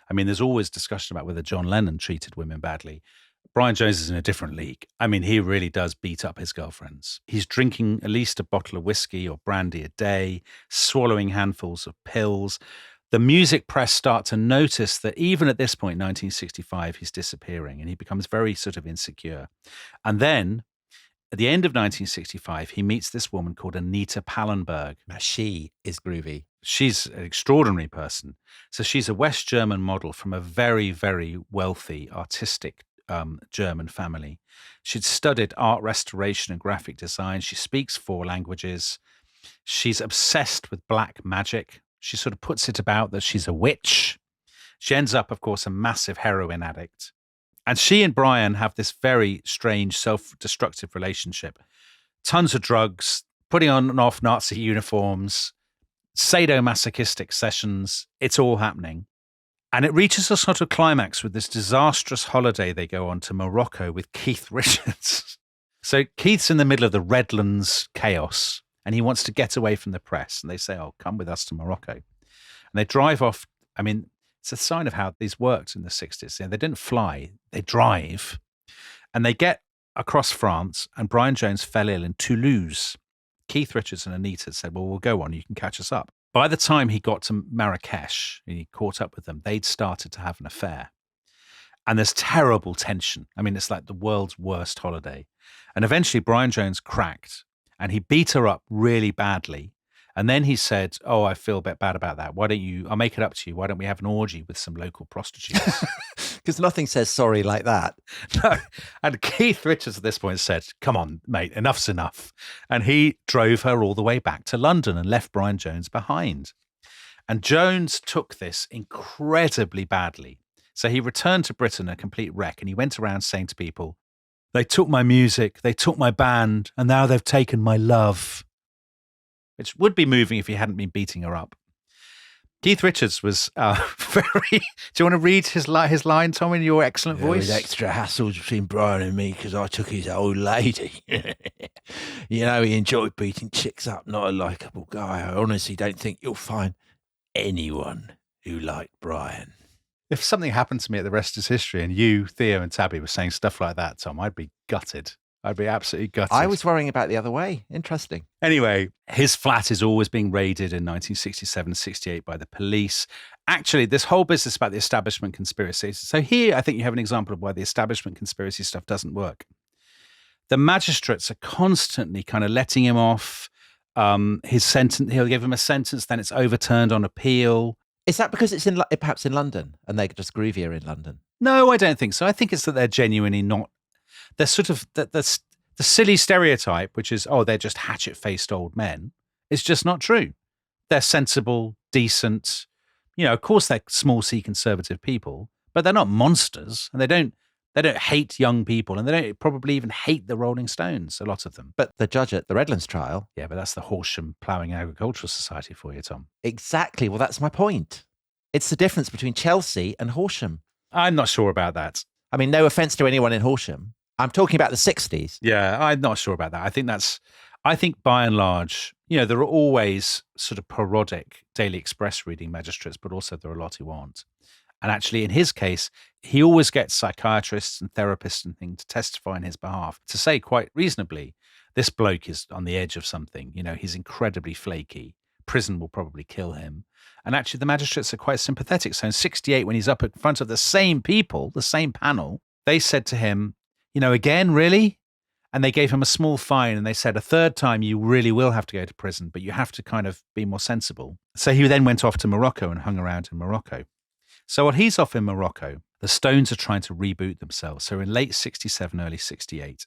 I mean, there's always discussion about whether John Lennon treated women badly. Brian Jones is in a different league. I mean, he really does beat up his girlfriends. He's drinking at least a bottle of whiskey or brandy a day, swallowing handfuls of pills. The music press start to notice that even at this point, 1965, he's disappearing and he becomes very sort of insecure. And then at the end of 1965, he meets this woman called Anita Pallenberg. Now, she is groovy. She's an extraordinary person. So she's a West German model from a very, very wealthy, artistic German family. She'd studied art restoration and graphic design. She speaks 4 languages. She's obsessed with black magic. She sort of puts it about that she's a witch. She ends up, of course, a massive heroin addict. And she and Brian have this very strange, self-destructive relationship. Tons of drugs, putting on and off Nazi uniforms, sadomasochistic sessions. It's all happening. And it reaches a sort of climax with this disastrous holiday they go on to Morocco with Keith Richards. So Keith's in the middle of the Redlands chaos and he wants to get away from the press. And they say, "Oh, come with us to Morocco." And they drive off. I mean, it's a sign of how these worked in the 60s. They didn't fly, they drive. And they get across France and Brian Jones fell ill in Toulouse. Keith Richards and Anita said, "Well, we'll go on, you can catch us up." By the time he got to Marrakesh, he caught up with them, they'd started to have an affair. And there's terrible tension. I mean, it's like the world's worst holiday. And eventually Brian Jones cracked and he beat her up really badly. And then he said, "Oh, I feel a bit bad about that. I'll make it up to you. Why don't we have an orgy with some local prostitutes?" Because nothing says sorry like that. No. And Keith Richards at this point said, "Come on, mate, enough's enough." And he drove her all the way back to London and left Brian Jones behind. And Jones took this incredibly badly. So he returned to Britain a complete wreck and he went around saying to people, "They took my music, they took my band, and now they've taken my love." Which would be moving if he hadn't been beating her up. Keith Richards was very... Do you want to read his line, Tom, in your excellent voice? There was extra hassles between Brian and me because I took his old lady. You know, he enjoyed beating chicks up, not a likeable guy. I honestly don't think you'll find anyone who liked Brian. If something happened to me at the rest is history and you, Theo and Tabby were saying stuff like that, Tom, I'd be gutted. I'd be absolutely gutted. I was worrying about the other way. Interesting. Anyway, his flat is always being raided in 1967, 68 by the police. Actually, this whole business about the establishment conspiracy. So here, I think you have an example of why the establishment conspiracy stuff doesn't work. The magistrates are constantly kind of letting him off. His sentence, he'll give him a sentence, then it's overturned on appeal. Is that because it's perhaps in London and they're just groovier in London? No, I don't think so. I think it's that they're genuinely not. They're sort of the silly stereotype, which is, oh, they're just hatchet-faced old men. It's just not true. They're sensible, decent. You know, of course, they're small C conservative people, but they're not monsters, and they don't hate young people, and they don't probably even hate the Rolling Stones. A lot of them. But the judge at the Redlands trial. Yeah, but that's the Horsham Ploughing Agricultural Society for you, Tom. Exactly. Well, that's my point. It's the difference between Chelsea and Horsham. I'm not sure about that. I mean, no offence to anyone in Horsham. I'm talking about the 60s. Yeah, I'm not sure about that. I think by and large, you know, there are always sort of parodic Daily Express reading magistrates, but also there are a lot who aren't. And actually, in his case, he always gets psychiatrists and therapists and things to testify on his behalf to say quite reasonably, this bloke is on the edge of something. You know, he's incredibly flaky. Prison will probably kill him. And actually, the magistrates are quite sympathetic. So in 68, when he's up in front of the same people, the same panel, they said to him, you know, again, really? And they gave him a small fine and they said, a third time you really will have to go to prison, but you have to kind of be more sensible. So he then went off to Morocco and hung around in Morocco. So while he's off in Morocco, the Stones are trying to reboot themselves. So in late 67, early 68,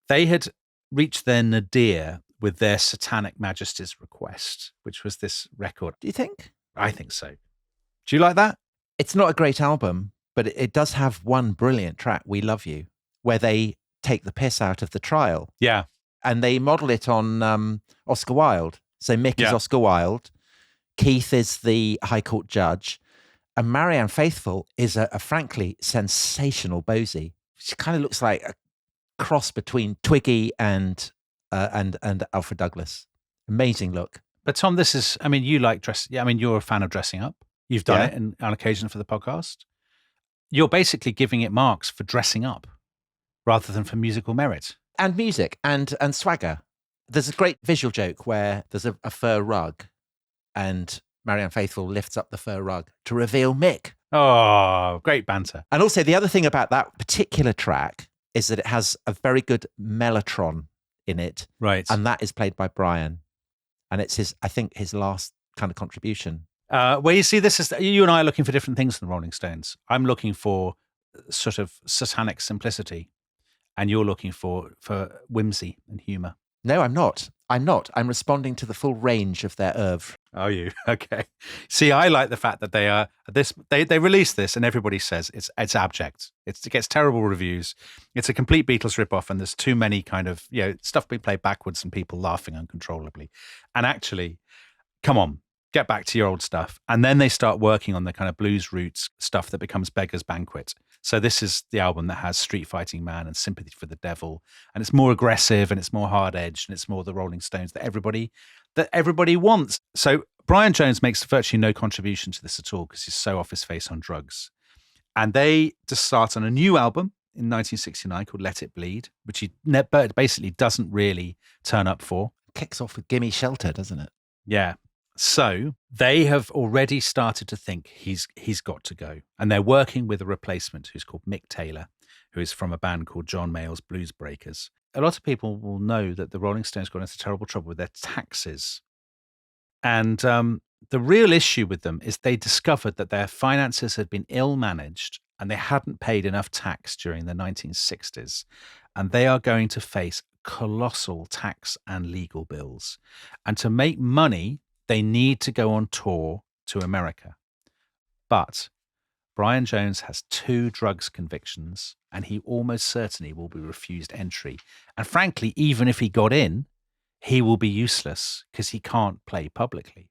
they had reached their nadir with their Satanic Majesty's Request, which was this record. Do you think? I think so. Do you like that? It's not a great album, but it does have one brilliant track, We Love You, where they take the piss out of the trial. Yeah. And they model it on Oscar Wilde. So Mick is Oscar Wilde, Keith is the High Court judge, and Marianne Faithfull is a frankly sensational Bosie. She kind of looks like a cross between Twiggy and Alfred Douglas. Amazing look. But Tom, this is, I mean, you like dress. Yeah, I mean, you're a fan of dressing up. You've done it on occasion for the podcast. You're basically giving it marks for dressing up rather than for musical merit. And music and swagger. There's a great visual joke where there's a fur rug and Marianne Faithfull lifts up the fur rug to reveal Mick. Oh, great banter. And also the other thing about that particular track is that it has a very good mellotron in it. Right. And that is played by Brian. And it's I think his last kind of contribution. Well, you see, this is, you and I are looking for different things from the Rolling Stones. I'm looking for sort of satanic simplicity, and you're looking for whimsy and humour. No, I'm not. I'm responding to the full range of their oeuvre. Are you? Okay. See, I like the fact that they are they release this and everybody says it's abject. It gets terrible reviews. It's a complete Beatles ripoff, and there's too many kind of, you know, stuff being played backwards and people laughing uncontrollably. And actually, come on, get back to your old stuff. And then they start working on the kind of blues roots stuff that becomes Beggar's Banquet. So this is the album that has Street Fighting Man and Sympathy for the Devil, and it's more aggressive and it's more hard-edged and it's more the Rolling Stones that everybody wants. So Brian Jones makes virtually no contribution to this at all because he's so off his face on drugs. And they just start on a new album in 1969 called Let It Bleed, which he basically doesn't really turn up for. Kicks off with Gimme Shelter, doesn't it? Yeah. So they have already started to think he's got to go. And they're working with a replacement who's called Mick Taylor, who is from a band called John Mayall's Blues Breakers. A lot of people will know that the Rolling Stones got into terrible trouble with their taxes. And the real issue with them is they discovered that their finances had been ill-managed and they hadn't paid enough tax during the 1960s. And they are going to face colossal tax and legal bills. And to make money, they need to go on tour to America. But Brian Jones has 2 drugs convictions and he almost certainly will be refused entry. And frankly, even if he got in, he will be useless because he can't play publicly.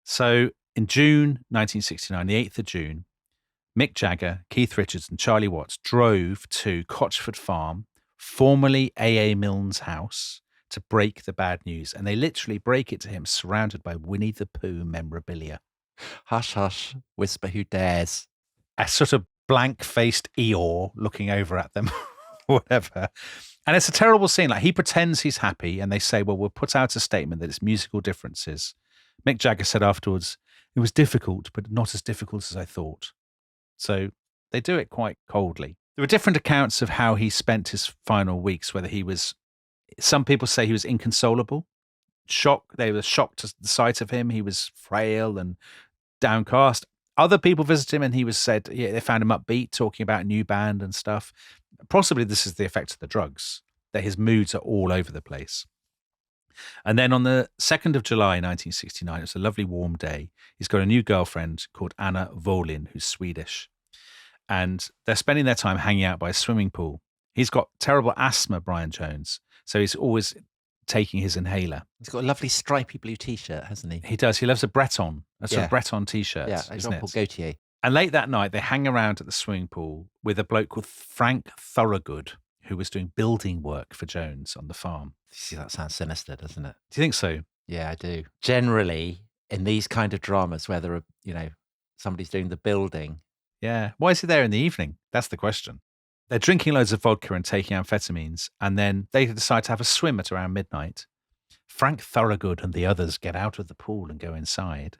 So in June 1969, the 8th of June, Mick Jagger, Keith Richards and Charlie Watts drove to Cotchford Farm, formerly A.A. Milne's house, to break the bad news. And they literally break it to him surrounded by Winnie the Pooh memorabilia. Hush, hush, whisper who dares. A sort of blank-faced Eeyore looking over at them, whatever. And it's a terrible scene. Like, he pretends he's happy, and they say, well, we'll put out a statement that it's musical differences. Mick Jagger said afterwards, it was difficult, but not as difficult as I thought. So they do it quite coldly. There were different accounts of how he spent his final weeks, whether he was, some people say he was inconsolable, they were shocked at the sight of him. He was frail and downcast. Other people visited him and he was said, yeah, they found him upbeat, talking about a new band and stuff. Possibly this is the effect of the drugs, that his moods are all over the place. And then on the 2nd of July, 1969, it's a lovely warm day. He's got a new girlfriend called Anna Volin, who's Swedish. And they're spending their time hanging out by a swimming pool. He's got terrible asthma, Brian Jones. So he's always taking his inhaler. He's got a lovely stripy blue T-shirt, hasn't he? He does. He loves a Breton, sort of Breton T-shirt. Yeah, Jean-Paul Gaultier. And late that night, they hang around at the swimming pool with a bloke called Frank Thorogood, who was doing building work for Jones on the farm. See, that sounds sinister, doesn't it? Do you think so? Yeah, I do. Generally, in these kind of dramas where there are, somebody's doing the building. Yeah. Why is he there in the evening? That's the question. They're drinking loads of vodka and taking amphetamines, and then they decide to have a swim at around midnight. Frank Thorogood and the others get out of the pool and go inside,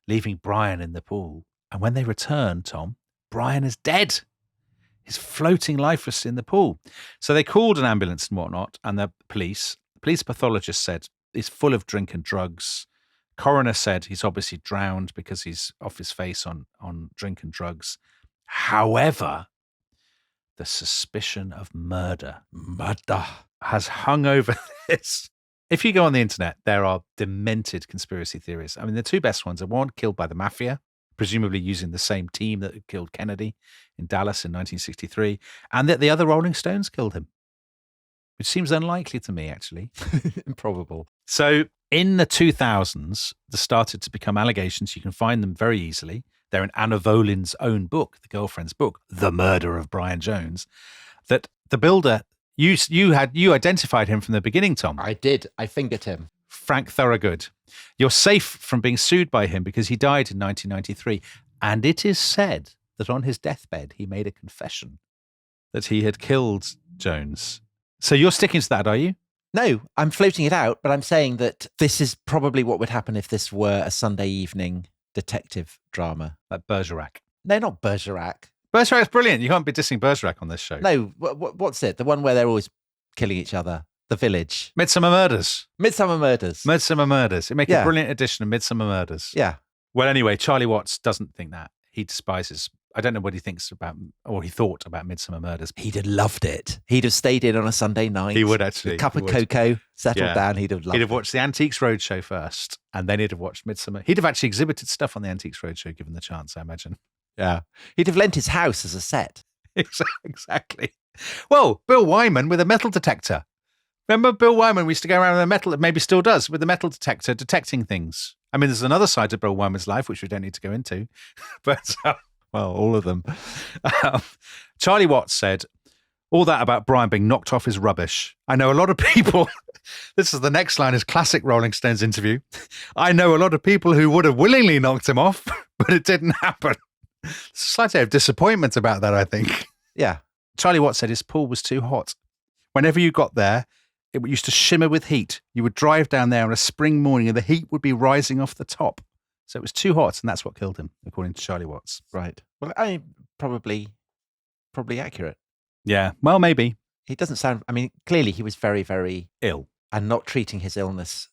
leaving Brian in the pool. And when they return, Tom, Brian is dead. He's floating lifeless in the pool. So they called an ambulance and whatnot, and the police pathologist said he's full of drink and drugs. Coroner said he's obviously drowned because he's off his face on drink and drugs. However, the suspicion of murder has hung over this. If you go on the internet, there are demented conspiracy theories. I mean, the two best ones are one, killed by the mafia, presumably using the same team that killed Kennedy in Dallas in 1963, and that the other Rolling Stones killed him, which seems unlikely to me, actually. Improbable. So in the 2000s, there started to become allegations. You can find them very easily. They're in Anna Volin's own book, the girlfriend's book, The Murder of Brian Jones, that the builder, you identified him from the beginning, Tom. I did. I fingered him. Frank Thorogood. You're safe from being sued by him because he died in 1993. And it is said that on his deathbed, he made a confession that he had killed Jones. So you're sticking to that, are you? No, I'm floating it out, but I'm saying that this is probably what would happen if this were a Sunday evening detective drama. Like Bergerac. No, not Bergerac. Bergerac's brilliant. You can't be dissing Bergerac on this show. No, what's it? The one where they're always killing each other. The Village. Midsummer Murders. Midsummer Murders. Midsummer Murders. It makes a brilliant edition of Midsummer Murders. Yeah. Well, anyway, Charlie Watts doesn't think that. He despises, I don't know what he thinks about, or he thought about Midsummer Murders. He'd have loved it. He'd have stayed in on a Sunday night. He would actually. A cup of cocoa, settled down. He'd have loved it. He'd have watched the Antiques Roadshow first, and then he'd have watched Midsummer. He'd have actually exhibited stuff on the Antiques Roadshow, given the chance, I imagine. Yeah. He'd have lent his house as a set. Exactly. Well, Bill Wyman with a metal detector. Remember Bill Wyman? We used to go around with a metal, maybe still does, with a metal detector, detecting things. I mean, there's another side to Bill Wyman's life, which we don't need to go into. But, well, all of them. Charlie Watts said, all that about Brian being knocked off is rubbish. I know a lot of people, this is the next line, is classic Rolling Stones interview. I know a lot of people who would have willingly knocked him off, but it didn't happen. There's a slight air of disappointment about that, I think. Yeah. Charlie Watts said his pool was too hot. Whenever you got there, it used to shimmer with heat. You would drive down there on a spring morning and the heat would be rising off the top. So it was too hot, and that's what killed him, according to Charlie Watts. Right. Well, I mean, probably accurate. Yeah. Well, maybe. He doesn't sound, I mean, clearly he was very, very ill and not treating his illness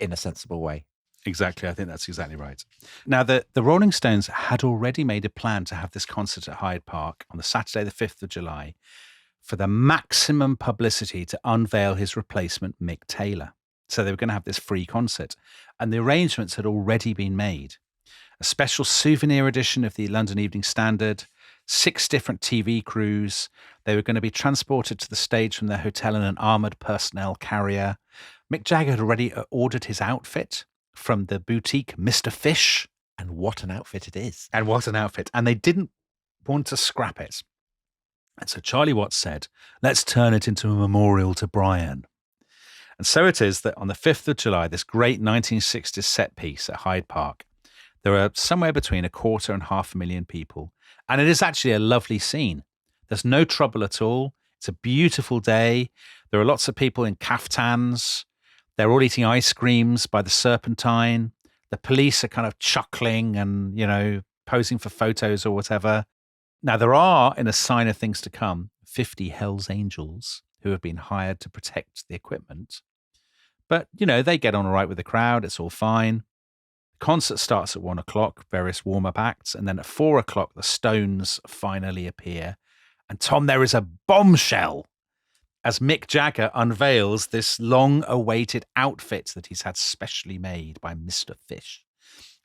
in a sensible way. Exactly. I think that's exactly right. Now, the Rolling Stones had already made a plan to have this concert at Hyde Park on the Saturday, the 5th of July, for the maximum publicity to unveil his replacement, Mick Taylor. So they were going to have this free concert. And the arrangements had already been made. A special souvenir edition of the London Evening Standard, 6 different TV crews. They were going to be transported to the stage from their hotel in an armoured personnel carrier. Mick Jagger had already ordered his outfit from the boutique Mr. Fish. And what an outfit it is. And what an outfit. And they didn't want to scrap it. And so Charlie Watts said, let's turn it into a memorial to Brian. And so it is that on the 5th of July, this great 1960s set piece at Hyde Park, There are somewhere between 250,000 and 500,000 people. And it is actually a lovely scene. There's no trouble at all. It's a beautiful day. There are lots of people in caftans. They're all eating ice creams by the Serpentine. The police are kind of chuckling and, posing for photos or whatever. Now, there are, in a sign of things to come, 50 Hells Angels who have been hired to protect the equipment. But, they get on all right with the crowd. It's all fine. The concert starts at 1:00, various warm-up acts. And then at 4:00, the Stones finally appear. And Tom, there is a bombshell as Mick Jagger unveils this long-awaited outfit that he's had specially made by Mr. Fish.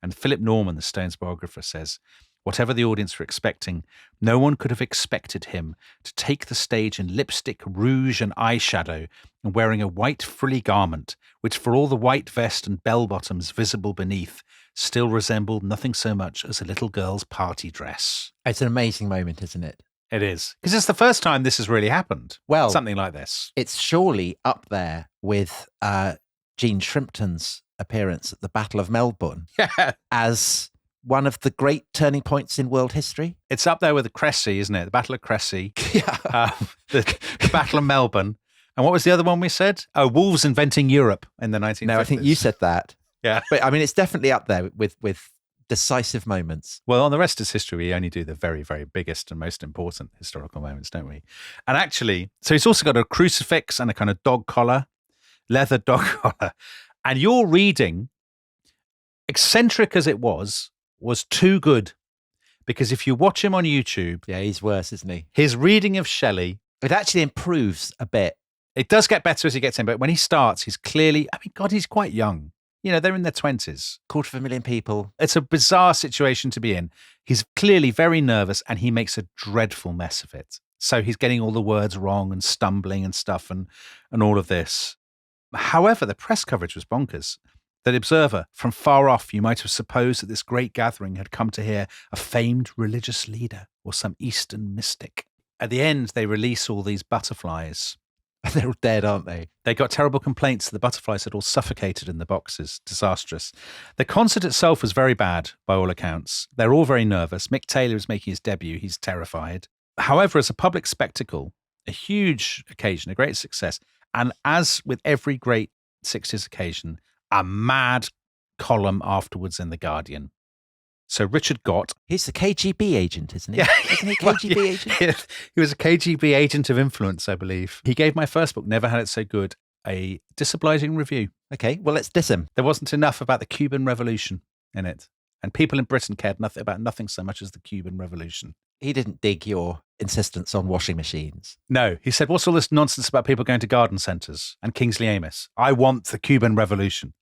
And Philip Norman, the Stones biographer, says, whatever the audience were expecting, no one could have expected him to take the stage in lipstick, rouge and eyeshadow and wearing a white frilly garment, which for all the white vest and bell-bottoms visible beneath, still resembled nothing so much as a little girl's party dress. It's an amazing moment, isn't it? It is. Because it's the first time this has really happened. Well, something like this. It's surely up there with Gene Shrimpton's appearance at the Battle of Melbourne as one of the great turning points in world history. It's up there with the Cressy, isn't it? The Battle of Cressy. Yeah. The Battle of Melbourne. And what was the other one we said? Oh, Wolves Inventing Europe in the 1950s. No, I think you said that. Yeah. But I mean, it's definitely up there with decisive moments. Well, on the rest is history, we only do the very, very biggest and most important historical moments, don't we? And actually, so he's also got a crucifix and a kind of dog collar, leather dog collar. And your reading, eccentric as it was too good. Because if you watch him on YouTube... Yeah, he's worse, isn't he? His reading of Shelley... It actually improves a bit. It does get better as he gets in, but when he starts, he's clearly... I mean, God, he's quite young. They're in their 20s. 250,000 people. It's a bizarre situation to be in. He's clearly very nervous and he makes a dreadful mess of it. So he's getting all the words wrong and stumbling and stuff and all of this. However, the press coverage was bonkers. The Observer, from far off, you might have supposed that this great gathering had come to hear a famed religious leader or some Eastern mystic. At the end, they release all these butterflies. They're all dead, aren't they? They got terrible complaints. The butterflies had all suffocated in the boxes. Disastrous. The concert itself was very bad, by all accounts. They're all very nervous. Mick Taylor is making his debut. He's terrified. However, as a public spectacle, a huge occasion, a great success. And as with every great 60s occasion, a mad column afterwards in The Guardian. So Richard Gott... He's the KGB agent, isn't he? Yeah. Isn't he a KGB agent? He was a KGB agent of influence, I believe. He gave my first book, Never Had It So Good, a disobliging review. Okay, well, let's diss him. There wasn't enough about the Cuban Revolution in it. And people in Britain cared about nothing so much as the Cuban Revolution. He didn't dig your insistence on washing machines. No, he said, what's all this nonsense about people going to garden centres and Kingsley Amis? I want the Cuban Revolution.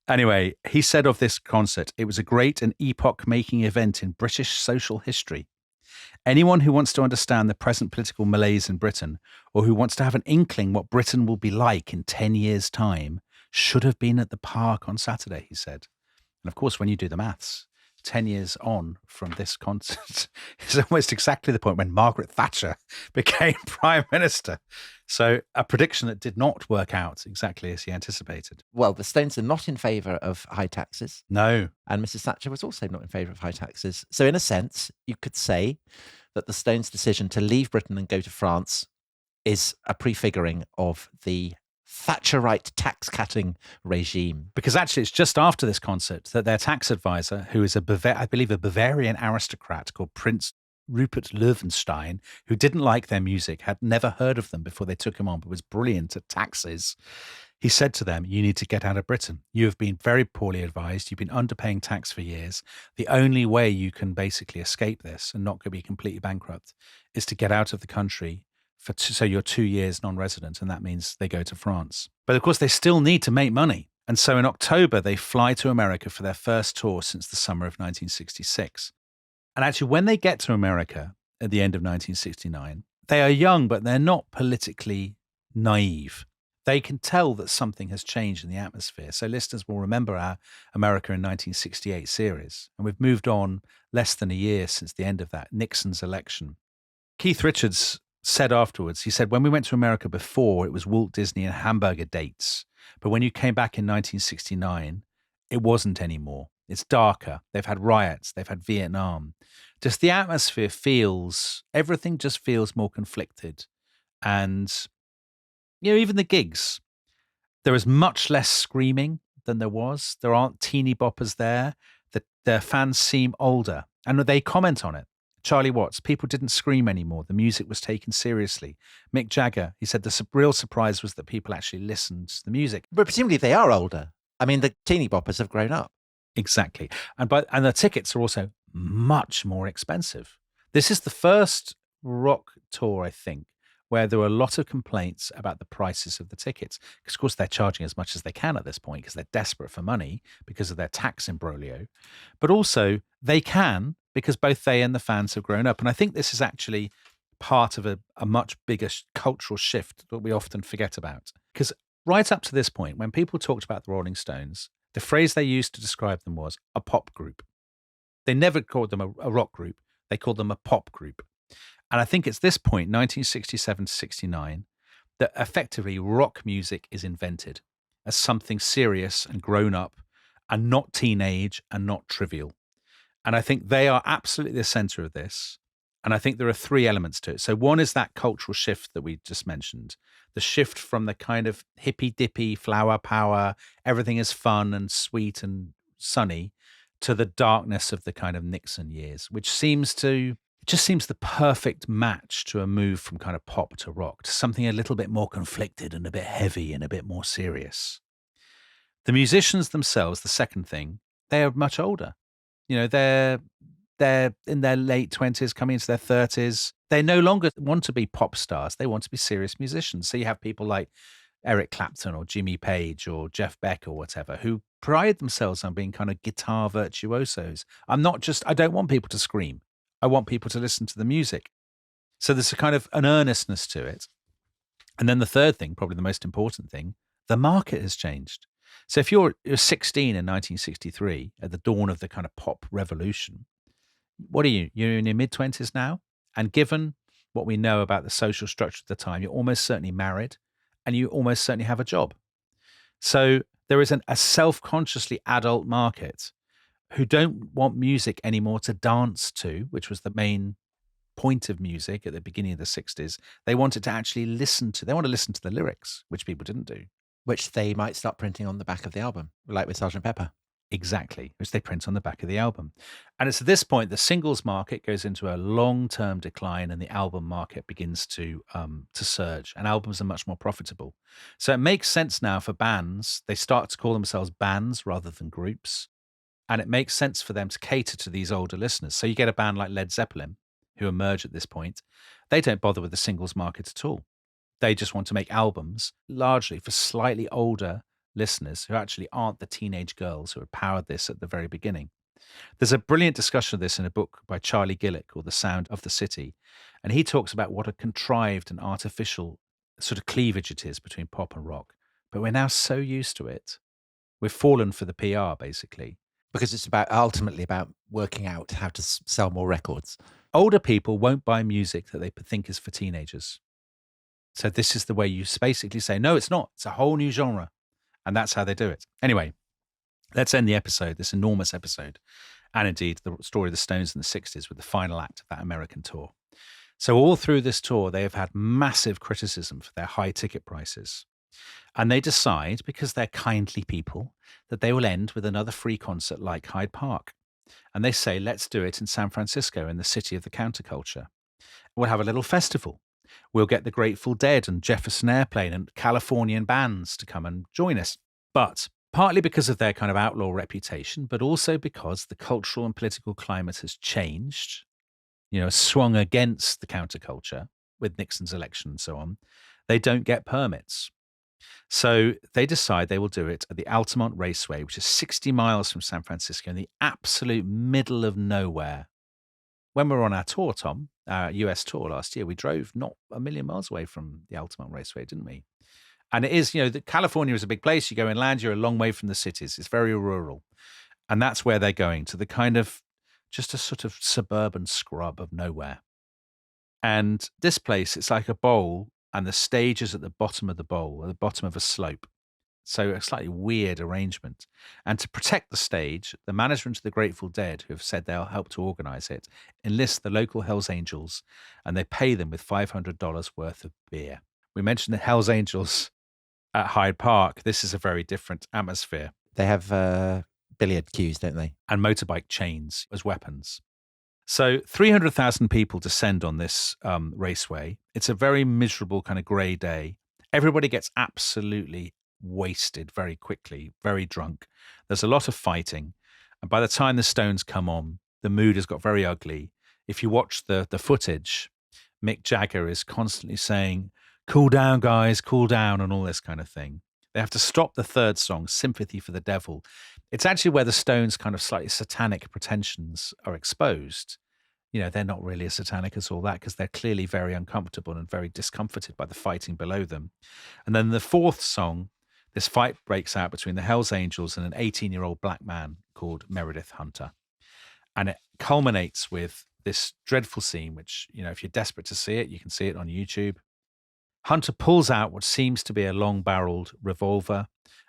Anyway, he said of this concert, it was a great and epoch-making event in British social history. Anyone who wants to understand the present political malaise in Britain, or who wants to have an inkling what Britain will be like in 10 years' time, should have been at the park on Saturday, he said. And of course, when you do the maths, 10 years on from this concert is almost exactly the point when Margaret Thatcher became Prime Minister. So a prediction that did not work out exactly as he anticipated. Well, the Stones are not in favour of high taxes. No. And Mrs. Thatcher was also not in favour of high taxes. So in a sense, you could say that the Stones' decision to leave Britain and go to France is a prefiguring of the Thatcherite tax-cutting regime. Because actually it's just after this concert that their tax advisor, who is a Bavarian aristocrat called Prince Rupert Löwenstein, who didn't like their music, had never heard of them before they took him on, but was brilliant at taxes. He said to them, you need to get out of Britain. You have been very poorly advised. You've been underpaying tax for years. The only way you can basically escape this and not be completely bankrupt is to get out of the country. So you're 2 years non-resident, and that means they go to France. But of course, they still need to make money. And so in October, they fly to America for their first tour since the summer of 1966. And actually, when they get to America at the end of 1969, they are young, but they're not politically naive. They can tell that something has changed in the atmosphere. So listeners will remember our America in 1968 series. And we've moved on less than a year since the end of that, Nixon's election. Keith Richards said afterwards, he said, when we went to America before, it was Walt Disney and hamburger dates. But when you came back in 1969, it wasn't anymore. It's darker. They've had riots. They've had Vietnam. Just the atmosphere everything just feels more conflicted. And, even the gigs, there is much less screaming than there was. There aren't teeny boppers there. Their fans seem older. And they comment on it. Charlie Watts, people didn't scream anymore. The music was taken seriously. Mick Jagger, he said the real surprise was that people actually listened to the music. But presumably they are older. I mean, the teeny boppers have grown up. Exactly. And the tickets are also much more expensive. This is the first rock tour, I think, where there were a lot of complaints about the prices of the tickets. Because, of course, they're charging as much as they can at this point because they're desperate for money because of their tax imbroglio. But also, they can because both they and the fans have grown up. And I think this is actually part of a much bigger cultural shift that we often forget about. Because right up to this point, when people talked about the Rolling Stones, the phrase they used to describe them was a pop group. They never called them a rock group. They called them a pop group. And I think it's this point, 1967 to 69, that effectively rock music is invented as something serious and grown up and not teenage and not trivial. And I think they are absolutely the center of this. And I think there are three elements to it. So one is that cultural shift that we just mentioned, the shift from the kind of hippy dippy flower power, everything is fun and sweet and sunny, to the darkness of the kind of Nixon years, which just seems the perfect match to a move from kind of pop to rock, to something a little bit more conflicted and a bit heavy and a bit more serious. The musicians themselves, the second thing, they are much older. They're in their late 20s, coming into their 30s. They no longer want to be pop stars. They want to be serious musicians. So you have people like Eric Clapton or Jimmy Page or Jeff Beck or whatever, who pride themselves on being kind of guitar virtuosos. I don't want people to scream. I want people to listen to the music. So there's a kind of an earnestness to it. And then the third thing, probably the most important thing, the market has changed. So if you're 16 in 1963, at the dawn of the kind of pop revolution, what are you? You're in your mid-20s now? And given what we know about the social structure of the time, you're almost certainly married and you almost certainly have a job. So there is a self-consciously adult market who don't want music anymore to dance to, which was the main point of music at the beginning of the 60s. They wanted to actually listen to. They want to listen to the lyrics, which people didn't do. Which they might start printing on the back of the album, like with Sgt. Pepper. Exactly, which they print on the back of the album. And it's at this point the singles market goes into a long-term decline and the album market begins to surge, and albums are much more profitable. So it makes sense now for bands. They start to call themselves bands rather than groups. And it makes sense for them to cater to these older listeners. So you get a band like Led Zeppelin, who emerge at this point. They don't bother with the singles market at all. They just want to make albums largely for slightly older listeners who actually aren't the teenage girls who had powered this at the very beginning. There's a brilliant discussion of this in a book by Charlie Gillick called The Sound of the City. And he talks about what a contrived and artificial sort of cleavage it is between pop and rock. But we're now so used to it. We've fallen for the PR, basically. Because it's ultimately about working out how to sell more records. Older people won't buy music that they think is for teenagers. So this is the way you basically say, no, it's not. It's a whole new genre. And that's how they do it. Anyway, let's end the episode, this enormous episode, and indeed the story of the Stones in the 60s with the final act of that American tour. So all through this tour, they have had massive criticism for their high ticket prices. And they decide, because they're kindly people, that they will end with another free concert like Hyde Park. And they say, let's do it in San Francisco, in the city of the counterculture. We'll have a little festival. We'll get the Grateful Dead and Jefferson Airplane and Californian bands to come and join us. But partly because of their kind of outlaw reputation, but also because the cultural and political climate has changed, swung against the counterculture with Nixon's election and so on, they don't get permits. So they decide they will do it at the Altamont Raceway, which is 60 miles from San Francisco in the absolute middle of nowhere. When we were on our tour, Tom, our US tour last year, we drove not a million miles away from the Altamont Raceway, didn't we? And it is, California is a big place. You go inland, you're a long way from the cities. It's very rural. And that's where they're going, to the kind of, just a sort of suburban scrub of nowhere. And this place, it's like a bowl, and the stage is at the bottom of the bowl, at the bottom of a slope. So a slightly weird arrangement. And to protect the stage, the management of the Grateful Dead, who have said they'll help to organize it, enlist the local Hells Angels and they pay them with $500 worth of beer. We mentioned the Hells Angels at Hyde Park. This is a very different atmosphere. They have billiard cues, don't they? And motorbike chains as weapons. So 300,000 people descend on this raceway. It's a very miserable kind of grey day. Everybody gets absolutely wasted very quickly, very drunk. There's a lot of fighting. And by the time the Stones come on, the mood has got very ugly. If you watch the footage, Mick Jagger is constantly saying, "Cool down, guys, cool down," and all this kind of thing. They have to stop the third song, Sympathy for the Devil. It's actually where the Stones' kind of slightly satanic pretensions are exposed. They're not really as satanic as all that because they're clearly very uncomfortable and very discomforted by the fighting below them. And then the fourth song, this fight breaks out between the Hells Angels and an 18-year-old black man called Meredith Hunter. And it culminates with this dreadful scene, which, if you're desperate to see it, you can see it on YouTube. Hunter pulls out what seems to be a long-barreled revolver,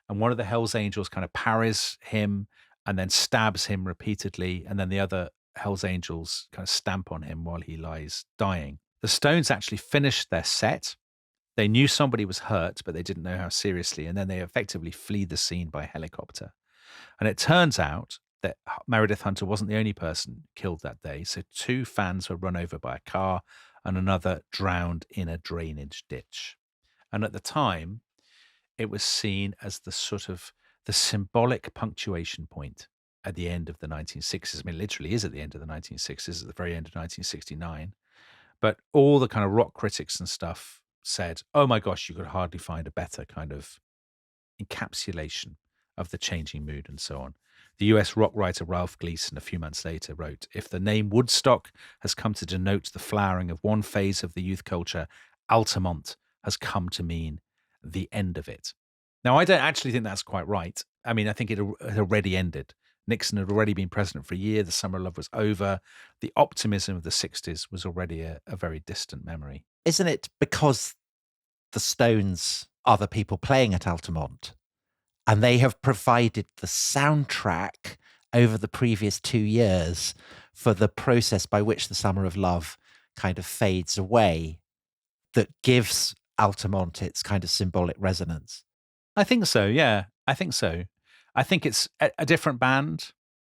and one of the Hells Angels kind of parries him and then stabs him repeatedly, and then the other Hells Angels kind of stamp on him while he lies dying. The Stones actually finished their set. They knew somebody was hurt, but they didn't know how seriously, and then they effectively flee the scene by helicopter. And it turns out that Meredith Hunter wasn't the only person killed that day, so 2 fans were run over by a car, and another drowned in a drainage ditch. And at the time, it was seen as the symbolic punctuation point at the end of the 1960s. I mean, it literally is at the end of the 1960s, at the very end of 1969. But all the kind of rock critics and stuff said, oh my gosh, you could hardly find a better kind of encapsulation of the changing mood and so on. The US rock writer Ralph Gleason, a few months later, wrote, "If the name Woodstock has come to denote the flowering of one phase of the youth culture, Altamont has come to mean the end of it." Now, I don't actually think that's quite right. I mean, I think it had already ended. Nixon had already been president for a year. The summer of love was over. The optimism of the 60s was already a very distant memory. Isn't it because the Stones are the people playing at Altamont and they have provided the soundtrack over the previous 2 years for the process by which the summer of love kind of fades away that gives Altamont its kind of symbolic resonance? I think so, yeah. I think so. I think it's a different band,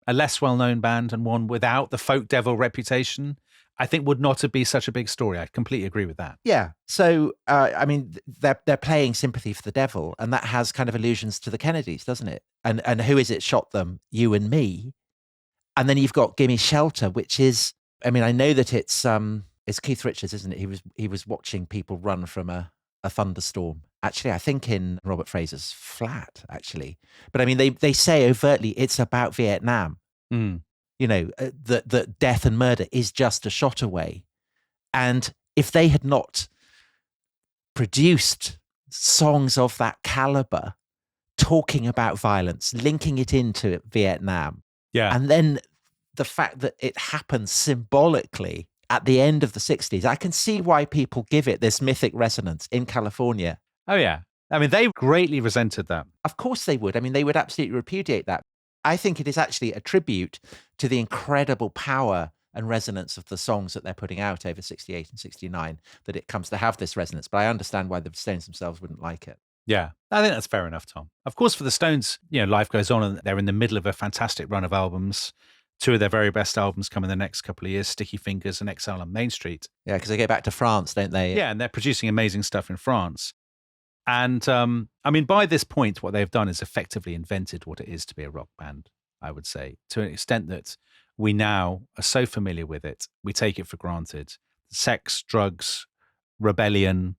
a less well-known band, and one without the folk devil reputation, I think would not have been such a big story. I completely agree with that. Yeah. So, I mean, they're playing Sympathy for the Devil, and that has kind of allusions to the Kennedys, doesn't it? And who is it shot them? You and Me. And then you've got Gimme Shelter, which is, I mean, I know that it's Keith Richards, isn't it? He was watching people run from a thunderstorm. Actually, I think in Robert Fraser's flat, actually. But I mean, they say overtly it's about Vietnam. Mm. That death and murder is just a shot away. And if they had not produced songs of that caliber, talking about violence, linking it into Vietnam, and then the fact that it happens symbolically at the end of the 60s, I can see why people give it this mythic resonance in California. Oh, yeah. I mean, they greatly resented that. Of course they would. I mean, they would absolutely repudiate that. I think it is actually a tribute to the incredible power and resonance of the songs that they're putting out over 68 and 69 that it comes to have this resonance. But I understand why the Stones themselves wouldn't like it. Yeah, I think that's fair enough, Tom. Of course, for the Stones, life goes on and they're in the middle of a fantastic run of albums. 2 of their very best albums come in the next couple of years, Sticky Fingers and Exile on Main Street. Yeah, because they go back to France, don't they? Yeah, and they're producing amazing stuff in France. And I mean, by this point, what they've done is effectively invented what it is to be a rock band, I would say, to an extent that we now are so familiar with it. We take it for granted. Sex, drugs, rebellion,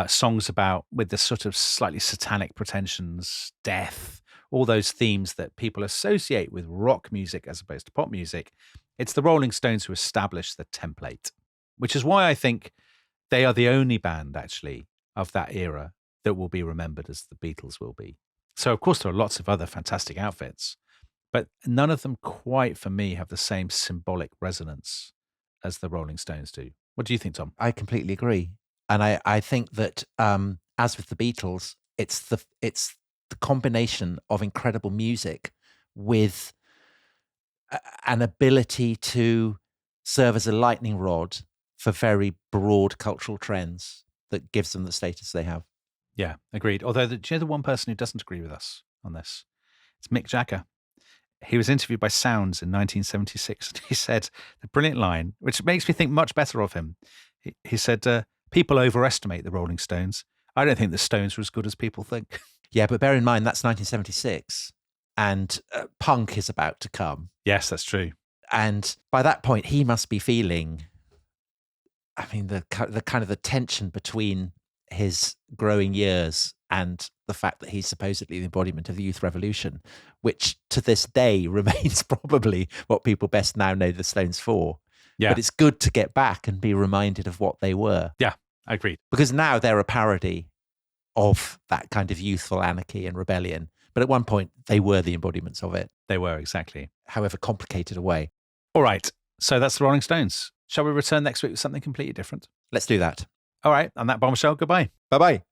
songs with the sort of slightly satanic pretensions, death, all those themes that people associate with rock music as opposed to pop music. It's the Rolling Stones who established the template, which is why I think they are the only band, actually, of that era that will be remembered as the Beatles will be. So, of course, there are lots of other fantastic outfits, but none of them quite, for me, have the same symbolic resonance as the Rolling Stones do. What do you think, Tom? I completely agree. And I think that, as with the Beatles, it's the combination of incredible music with an ability to serve as a lightning rod for very broad cultural trends that gives them the status they have. Yeah, agreed. Although, do you know the one person who doesn't agree with us on this? It's Mick Jagger. He was interviewed by Sounds in 1976, and he said the brilliant line, which makes me think much better of him. He said, people overestimate the Rolling Stones. I don't think the Stones are as good as people think. Yeah, but bear in mind, that's 1976, and punk is about to come. Yes, that's true. And by that point, he must be feeling, I mean, the kind of the tension between his growing years and the fact that he's supposedly the embodiment of the youth revolution, which to this day remains probably what people best now know the Stones for. Yeah. But it's good to get back and be reminded of what they were. Yeah, I agree. Because now they're a parody of that kind of youthful anarchy and rebellion. But at one point, they were the embodiments of it. They were, exactly. However complicated a way. All right. So that's the Rolling Stones. Shall we return next week with something completely different? Let's do that. All right. On that bombshell, goodbye. Bye-bye.